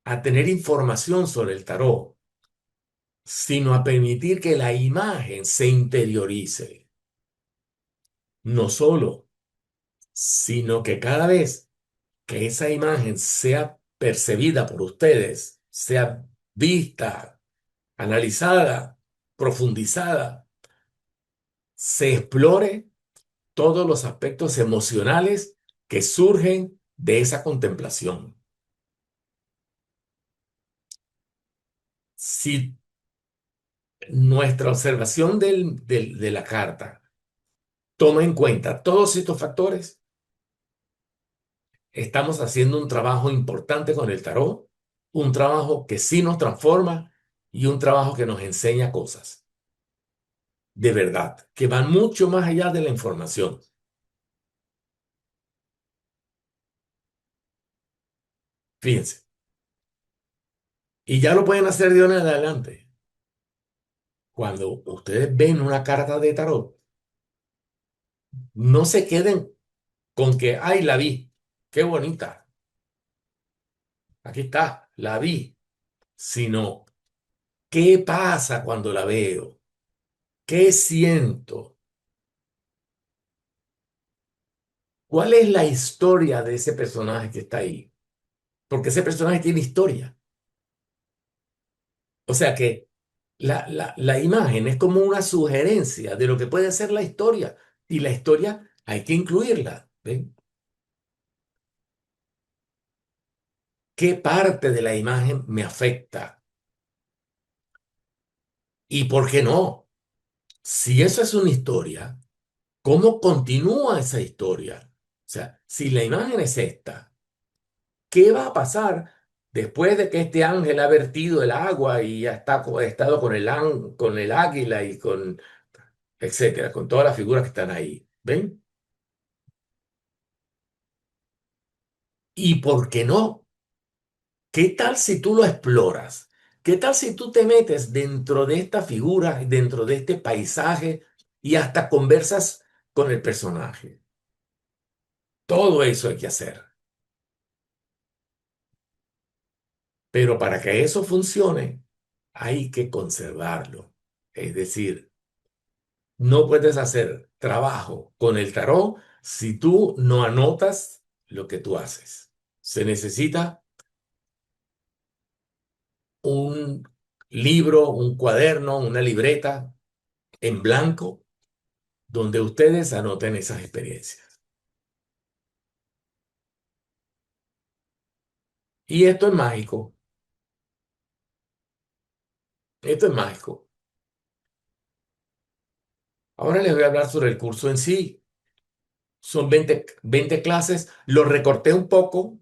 a tener información sobre el tarot, sino a permitir que la imagen se interiorice. No solo, sino que cada vez que esa imagen sea percibida por ustedes, sea vista, analizada, profundizada, se explore todos los aspectos emocionales que surgen de esa contemplación. Si nuestra observación de la carta toma en cuenta todos estos factores, estamos haciendo un trabajo importante con el tarot, un trabajo que sí nos transforma y un trabajo que nos enseña cosas de verdad, que van mucho más allá de la información. Fíjense, y ya lo pueden hacer de ahora en adelante. Cuando ustedes ven una carta de tarot, no se queden con que, ay, la vi, qué bonita, aquí está, la vi, sino, ¿qué pasa cuando la veo? ¿Qué siento? ¿Cuál es la historia de ese personaje que está ahí? Porque ese personaje tiene historia. O sea que la imagen es como una sugerencia de lo que puede ser la historia. Y la historia hay que incluirla. ¿Ven? ¿Qué parte de la imagen me afecta? ¿Y por qué no? Si eso es una historia, ¿cómo continúa esa historia? O sea, si la imagen es esta, ¿qué va a pasar después de que este ángel ha vertido el agua y ya ha estado con con el águila y con, etcétera, con todas las figuras que están ahí? ¿Ven? ¿Y por qué no? ¿Qué tal si tú lo exploras? ¿Qué tal si tú te metes dentro de esta figura, dentro de este paisaje y hasta conversas con el personaje? Todo eso hay que hacer. Pero para que eso funcione, hay que conservarlo. Es decir, no puedes hacer trabajo con el tarot si tú no anotas lo que tú haces. Se necesita un libro, un cuaderno, una libreta en blanco donde ustedes anoten esas experiencias. Y esto es mágico. Esto es mágico. Ahora les voy a hablar sobre el curso en sí. Son 20 clases. Lo recorté un poco.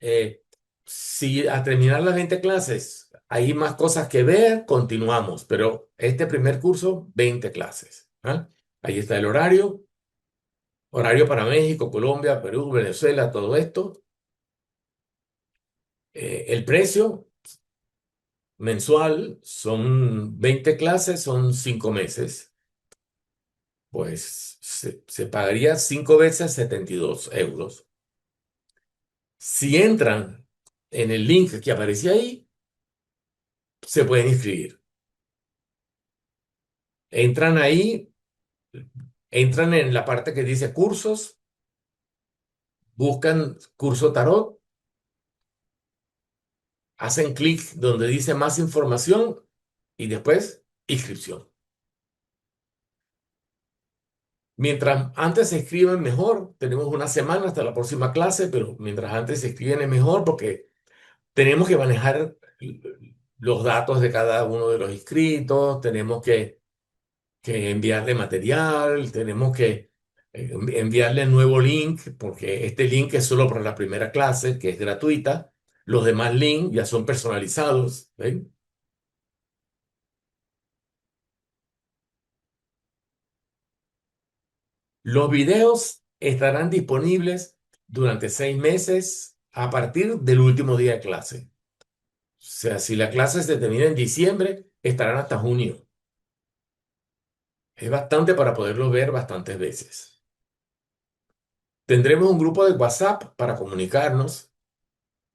Eh, si a terminar las 20 clases hay más cosas que ver, continuamos. Pero este primer curso, 20 clases. ¿Ah? Ahí está el horario. Horario para México, Colombia, Perú, Venezuela, todo esto. El precio mensual son 20 clases, son 5 meses. Pues se pagaría 5 veces 72 euros. Si entran en el link que aparece ahí, se pueden inscribir. Entran ahí, entran en la parte que dice cursos, buscan curso tarot, hacen clic donde dice más información y después inscripción. Mientras antes se escriben mejor, tenemos una semana hasta la próxima clase, pero mientras antes se escriben es mejor porque tenemos que manejar los datos de cada uno de los inscritos, tenemos que enviarle material, tenemos que enviarle nuevo link, porque este link es solo para la primera clase, que es gratuita, Los demás links ya son personalizados. ¿Ven? Los videos estarán disponibles durante 6 meses a partir del último día de clase. O sea, si la clase se termina en diciembre, estarán hasta junio. Es bastante para poderlos ver bastantes veces. Tendremos un grupo de WhatsApp para comunicarnos.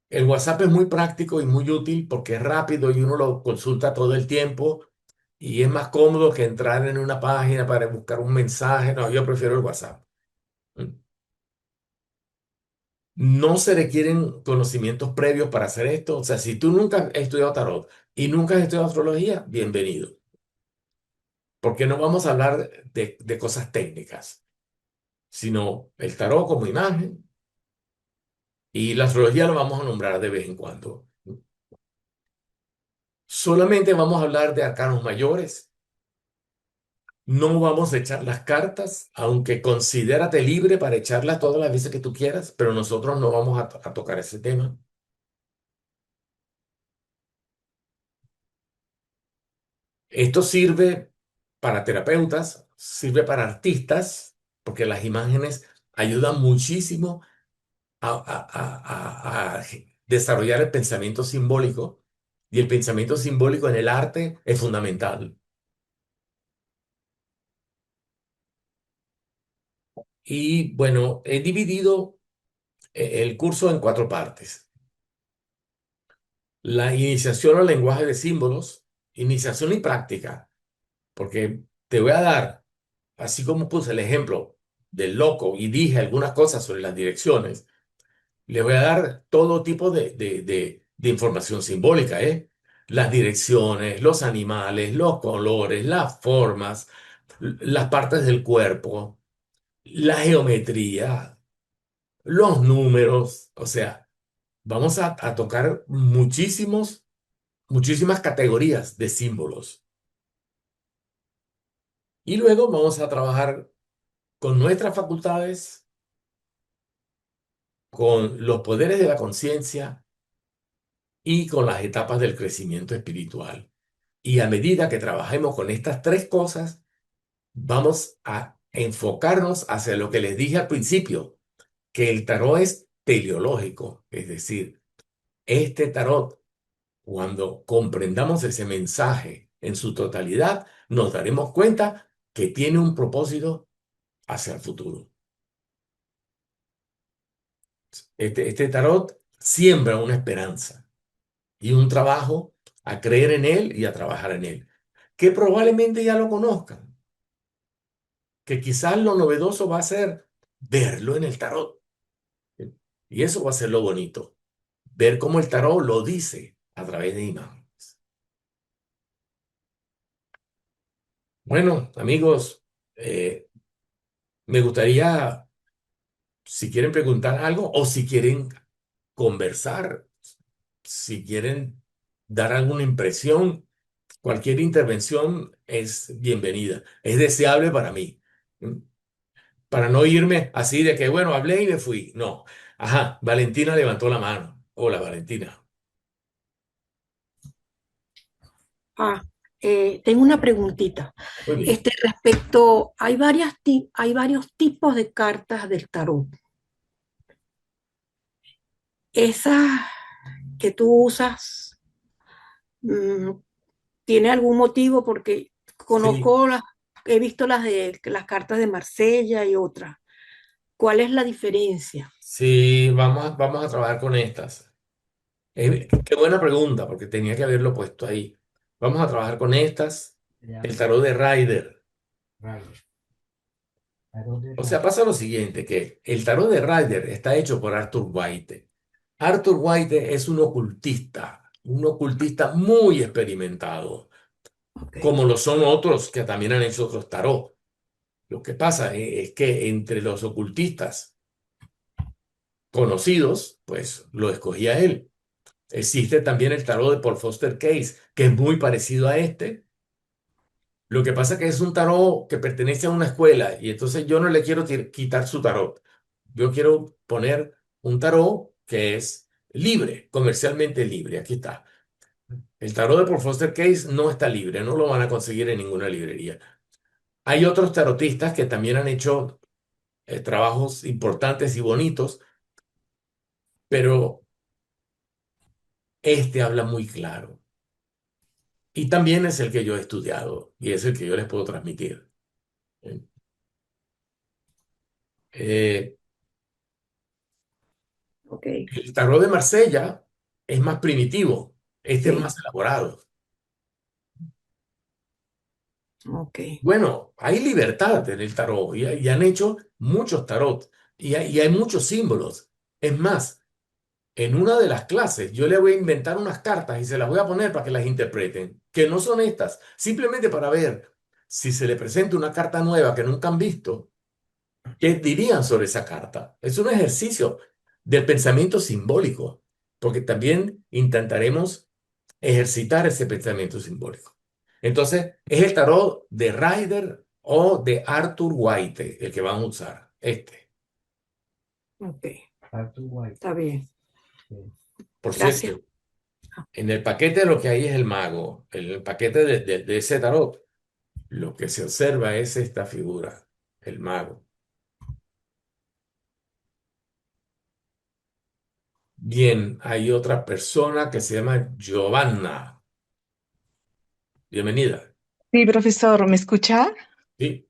El WhatsApp es muy práctico y muy útil porque es rápido y uno lo consulta todo el tiempo y es más cómodo que entrar en una página para buscar un mensaje. No, yo prefiero el WhatsApp. No se requieren conocimientos previos para hacer esto. O sea, si tú nunca has estudiado tarot y nunca has estudiado astrología, bienvenido. Porque no vamos a hablar de cosas técnicas, sino el tarot como imagen y la astrología lo vamos a nombrar de vez en cuando. Solamente vamos a hablar de arcanos mayores. No vamos a echar las cartas, aunque considérate libre para echarlas todas las veces que tú quieras, pero nosotros no vamos a tocar ese tema. Esto sirve para terapeutas, sirve para artistas, porque las imágenes ayudan muchísimo a desarrollar el pensamiento simbólico, y el pensamiento simbólico en el arte es fundamental. Y bueno, he dividido el curso en 4 partes. La iniciación al lenguaje de símbolos, iniciación y práctica, porque te voy a dar, así como puse el ejemplo del loco y dije algunas cosas sobre las direcciones, le voy a dar todo tipo de información simbólica, ¿eh? Las direcciones, los animales, los colores, las formas, las partes del cuerpo, la geometría, los números, o sea, vamos a tocar muchísimas categorías de símbolos. Y luego vamos a trabajar con nuestras facultades, con los poderes de la conciencia y con las etapas del crecimiento espiritual. Y a medida que trabajemos con estas 3 cosas, vamos a enfocarnos hacia lo que les dije al principio, que el tarot es teleológico, es decir, este tarot, cuando comprendamos ese mensaje en su totalidad, nos daremos cuenta que tiene un propósito hacia el futuro. Este tarot siembra una esperanza y un trabajo a creer en él y a trabajar en él, que probablemente ya lo conozcan, que quizás lo novedoso va a ser verlo en el tarot. Y eso va a ser lo bonito, ver cómo el tarot lo dice a través de imágenes. Bueno, amigos, me gustaría, si quieren preguntar algo o si quieren conversar, si quieren dar alguna impresión, cualquier intervención es bienvenida, es deseable para mí. ¿Mm? Para no irme así de que, bueno, hablé y me fui. No. Ajá, Valentina levantó la mano. Hola, Valentina. Ah, tengo una preguntita. Muy bien. Respecto, hay varios tipos de cartas del tarot. ¿Esas que tú usas, mm, tiene algún motivo? Porque Sí, conozco he visto las cartas de Marsella y otras. ¿Cuál es la diferencia? sí, vamos a trabajar con estas. Qué buena pregunta, porque tenía que haberlo puesto ahí. Vamos a trabajar con estas. El tarot de Rider. O sea, pasa lo siguiente, que el tarot de Rider está hecho por Arthur White. Arthur White es un ocultista muy experimentado, Ok. como lo son otros que también han hecho otros tarot. Lo que pasa es que entre los ocultistas conocidos, pues lo escogía él. Existe también el tarot de Paul Foster Case, que es muy parecido a este. Lo que pasa es que es un tarot que pertenece a una escuela y entonces yo no le quiero quitar su tarot. Yo quiero poner un tarot que es libre, comercialmente libre. Aquí está. El tarot de Paul Foster Case no está libre, no lo van a conseguir en ninguna librería. Hay otros tarotistas que también han hecho trabajos importantes y bonitos, pero este habla muy claro. Y también es el que yo he estudiado y es el que yo les puedo transmitir. ¿Eh? Eh, Ok, el tarot de Marsella es más primitivo, este es sí, más elaborado. ok, Bueno, hay libertad en el tarot y han hecho muchos tarot y hay muchos símbolos. Es más, en una de las clases yo le voy a inventar unas cartas y se las voy a poner para que las interpreten, que no son estas, simplemente para ver si se le presenta una carta nueva que nunca han visto, qué dirían sobre esa carta. Es un ejercicio del pensamiento simbólico, porque también intentaremos ejercitar ese pensamiento simbólico. Entonces, es el tarot de Rider o de Arthur White el que van a usar. Este. ok, está bien. Por Gracias. cierto, en el paquete lo que hay es el mago. En el paquete de ese tarot, lo que se observa es esta figura, el mago. Bien, hay otra persona que se llama Giovanna. Bienvenida. Sí, profesor, ¿me escucha? Sí.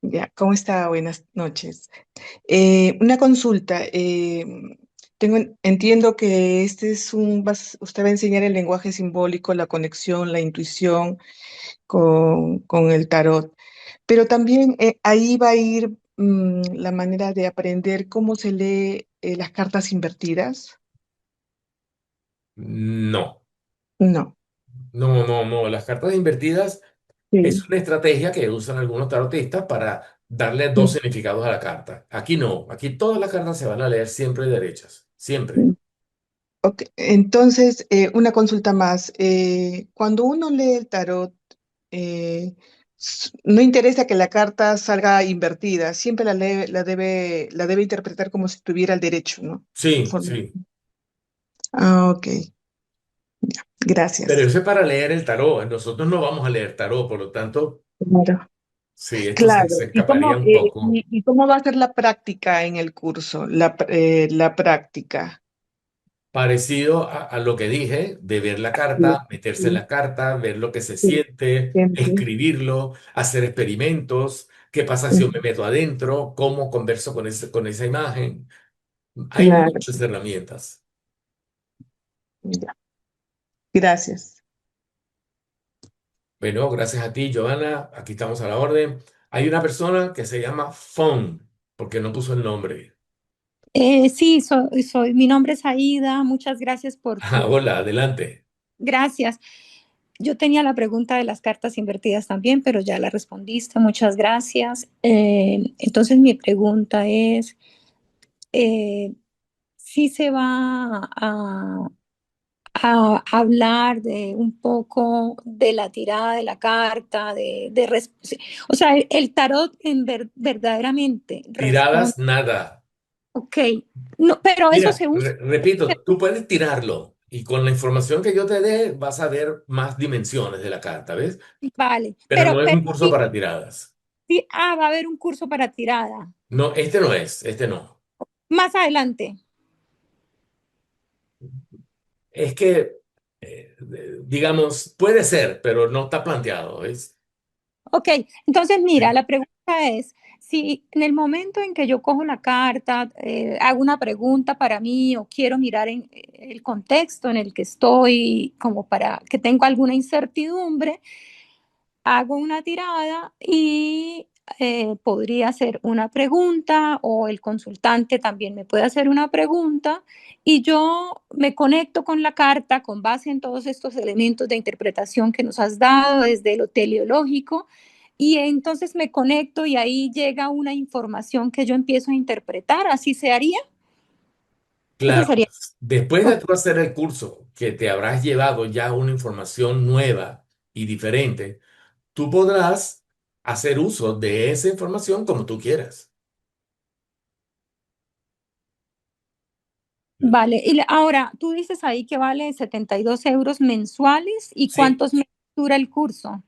Ya, ¿cómo está? Buenas noches. Una consulta. Entiendo que usted va a enseñar el lenguaje simbólico, la conexión, la intuición con el tarot, pero también ahí va a ir la manera de aprender cómo se lee las cartas invertidas. No, No. no. Las cartas invertidas es Sí. una estrategia que usan algunos tarotistas para darle dos significados a la carta. Aquí no, aquí todas las cartas se van a leer siempre derechas, siempre. Mm. Ok, entonces, una consulta más. Cuando uno lee el tarot, no interesa que la carta salga invertida, siempre la debe interpretar como si tuviera el derecho, ¿no? Sí, Forma- sí. Ah, ok, Pero gracias. eso es para leer el tarot. Nosotros no vamos a leer tarot, por lo tanto, Claro. sí, esto se, Claro. se escaparía un poco. Y cómo va a ser la práctica en el curso? La práctica. Parecido a lo que dije, de ver la Sí, carta, meterse en sí, la carta, ver lo que se sí, siente, siempre. escribirlo, hacer experimentos. ¿Qué pasa si yo me meto adentro? ¿Cómo converso con esa imagen? Hay Claro. muchas herramientas. Ya. Gracias. Bueno, gracias a ti, Joana. Aquí estamos a la orden. Hay una persona que se llama Fon, porque no puso el nombre. Sí, mi nombre es Aida, muchas gracias por Ah, tu, hola, adelante. gracias. Yo tenía la pregunta de las cartas invertidas también, pero ya la respondiste, muchas gracias. Entonces mi pregunta es, eh, ¿sí se va a hablar de un poco de la tirada de la carta, sí, o sea, el tarot verdaderamente responde, Tiradas, nada. ok, no, pero eso Mira, se usa. repito, tú puedes tirarlo y con la información que yo te dé vas a ver más dimensiones de la carta, ¿ves? Vale, Pero no es pero un curso sí, para tiradas. sí, va a haber un curso para tirada. No, este no es, este no. Más adelante. Es que, digamos, puede ser, pero no está planteado, ¿ves? Ok, entonces mira, Sí. la pregunta es, si en el momento en que yo cojo la carta, hago una pregunta para mí o quiero mirar en el contexto en el que estoy, como para que tengo alguna incertidumbre, hago una tirada y podría hacer una pregunta o el consultante también me puede hacer una pregunta y yo me conecto con la carta con base en todos estos elementos de interpretación que nos has dado desde lo teleológico y entonces me conecto y ahí llega una información que yo empiezo a interpretar, así se haría. Eso Claro, sería. después de Ok, tú hacer el curso, que te habrás llevado ya una información nueva y diferente, tú podrás hacer uso de esa información como tú quieras. Vale, y ahora tú dices ahí que vale 72 euros mensuales y Sí, ¿cuántos meses dura el curso?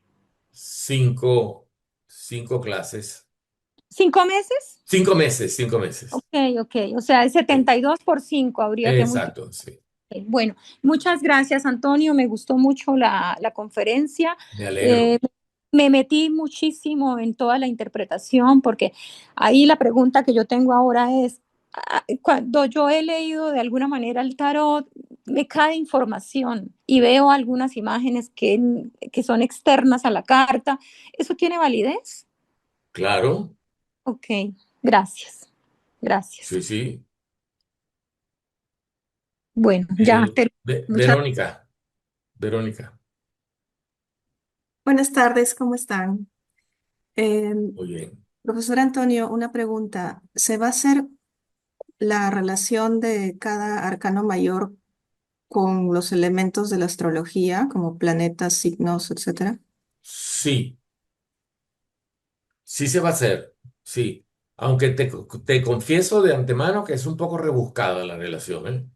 cinco, cinco clases. ¿5 meses? 5 meses, 5 meses. Ok, ok, o sea, el Sí. 72 por 5 habría que multiplicar. Exacto, sí. Bueno, muchas gracias, Antonio. Me gustó mucho la conferencia. Me alegro. Eh, Me metí muchísimo en toda la interpretación porque ahí la pregunta que yo tengo ahora es, cuando yo he leído de alguna manera el tarot, me cae información y veo algunas imágenes que son externas a la carta. ¿Eso tiene validez? Claro, Ok, gracias, gracias. sí, sí. Bueno, ya, muchas Verónica, Verónica, Buenas tardes, ¿cómo están? Eh, muy bien. Profesor Antonio, una pregunta. ¿Se va a hacer la relación de cada arcano mayor con los elementos de la astrología, como planetas, signos, etcétera? Sí, sí se va a hacer, sí. Aunque te confieso de antemano que es un poco rebuscada la relación, ¿eh?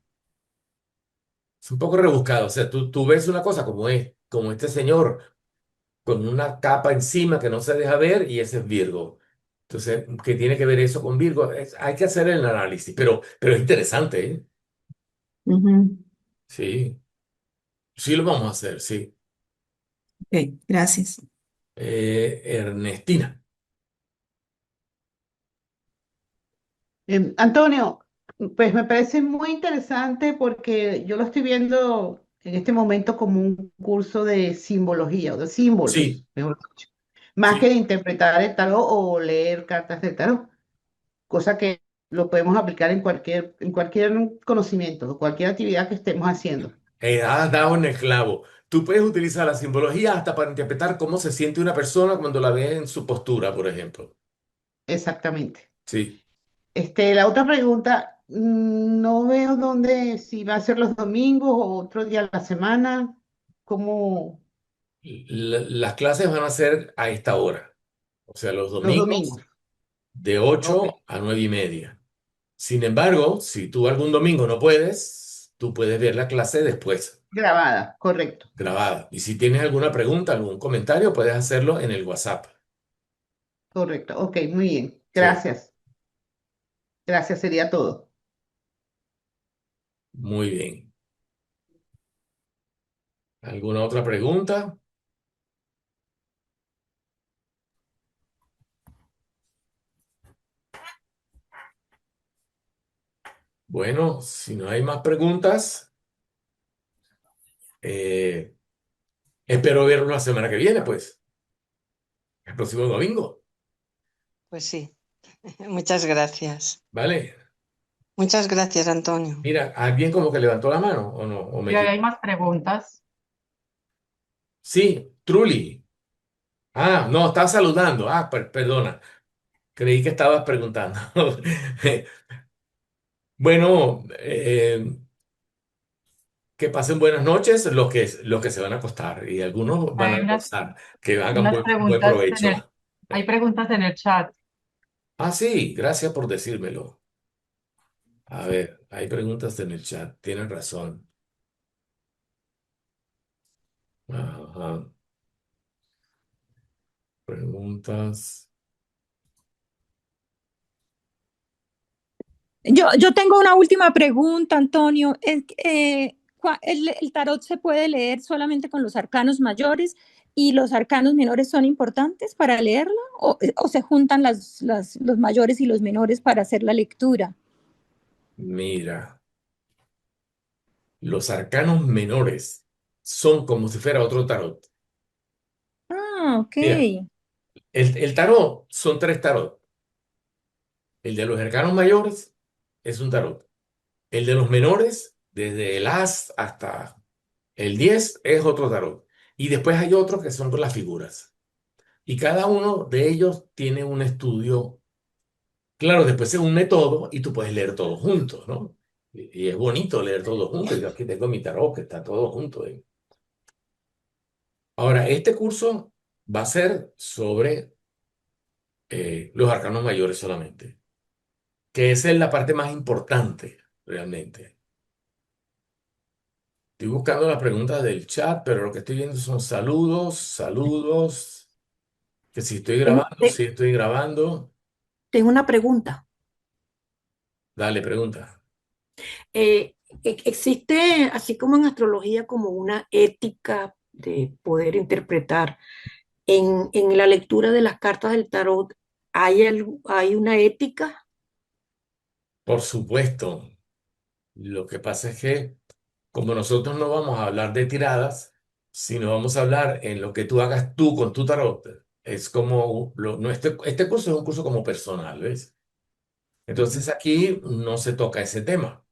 Es un poco rebuscada. O sea, tú ves una cosa como este señor con una capa encima que no se deja ver y ese es Virgo. Entonces, ¿qué tiene que ver eso con Virgo? Hay que hacer el análisis, pero es interesante, ¿eh? Ujú. Sí, sí lo vamos a hacer, sí. Ok, gracias. Ernestina, Antonio, pues me parece muy interesante porque yo lo estoy viendo en este momento como un curso de simbología o de sí, símbolos, mejor dicho, más que sí. de interpretar el tarot o leer cartas de tarot, cosa que lo podemos aplicar en cualquier conocimiento o cualquier actividad que estemos haciendo. Has dado en el clavo. Tú puedes utilizar la simbología hasta para interpretar cómo se siente una persona cuando la ves en su postura, por ejemplo. Exactamente. Sí. La otra pregunta, no veo dónde, si va a ser los domingos o otro día a la semana, ¿cómo? Las clases van a ser a esta hora, o sea, los Los domingos domingos. de Ok, 8 a 9:30. Sin embargo, si tú algún domingo no puedes, tú puedes ver la clase después, grabada, correcto, grabada. Y si tienes alguna pregunta, algún comentario, puedes hacerlo en el WhatsApp. correcto. Ok, muy bien. Sí, Gracias. Gracias, sería todo. muy bien. ¿Alguna otra pregunta? Bueno, si no hay más preguntas, eh, espero verlo la semana que viene, pues, el próximo domingo, Pues sí, muchas gracias. ¿vale? Muchas gracias, Antonio. Mira, ¿alguien como que levantó la mano o no? ¿O me Y ahí hay equivoco? más preguntas. Sí, Trulli. Ah, no, estaba saludando. Ah, perdona. Creí que estabas preguntando. Bueno, que pasen buenas noches los que se van a acostar y algunos van a Hay almorzar. Que hagan unas buen preguntas provecho. hay preguntas en el chat. Ah, sí, gracias por decírmelo. A ver, hay preguntas en el chat. Tienes razón. Ajá. Preguntas. Yo tengo una última pregunta, Antonio. ¿El tarot se puede leer solamente con los arcanos mayores y los arcanos menores son importantes para leerlo? ¿O se juntan los mayores y los menores para hacer la lectura? Mira, los arcanos menores son como si fuera otro tarot. Ah, ok. Mira, el tarot son tres tarot. El de los arcanos mayores es un tarot. El de los menores, desde el as hasta el 10, es otro tarot. Y después hay otros que son con las figuras. Y cada uno de ellos tiene un estudio. Claro, después se une todo y tú puedes leer todo juntos, ¿no? Y es bonito leer todo juntos. Yo aquí tengo mi tarot que está todo junto. Ahora, este curso va a ser sobre los arcanos mayores solamente, que esa es la parte más importante realmente. Estoy buscando las preguntas del chat, pero lo que estoy viendo son saludos, saludos. Que si estoy Tengo, grabando, sí estoy grabando. tengo una pregunta. Dale, pregunta. ¿Existe, así como en astrología, como una ética de poder interpretar en la lectura de las cartas del tarot? ¿Hay una ética? Por supuesto. Lo que pasa es que como nosotros no vamos a hablar de tiradas, sino vamos a hablar en lo que tú hagas tú con tu tarot, es como, no, este curso es un curso como personal, ¿ves? Entonces aquí no se toca ese tema,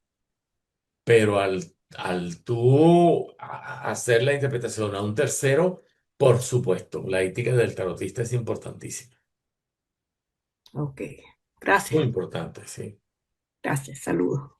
pero al tú hacer la interpretación a un tercero, por supuesto, la ética del tarotista es importantísima, Ok, muy gracias, importante, sí. gracias, saludos.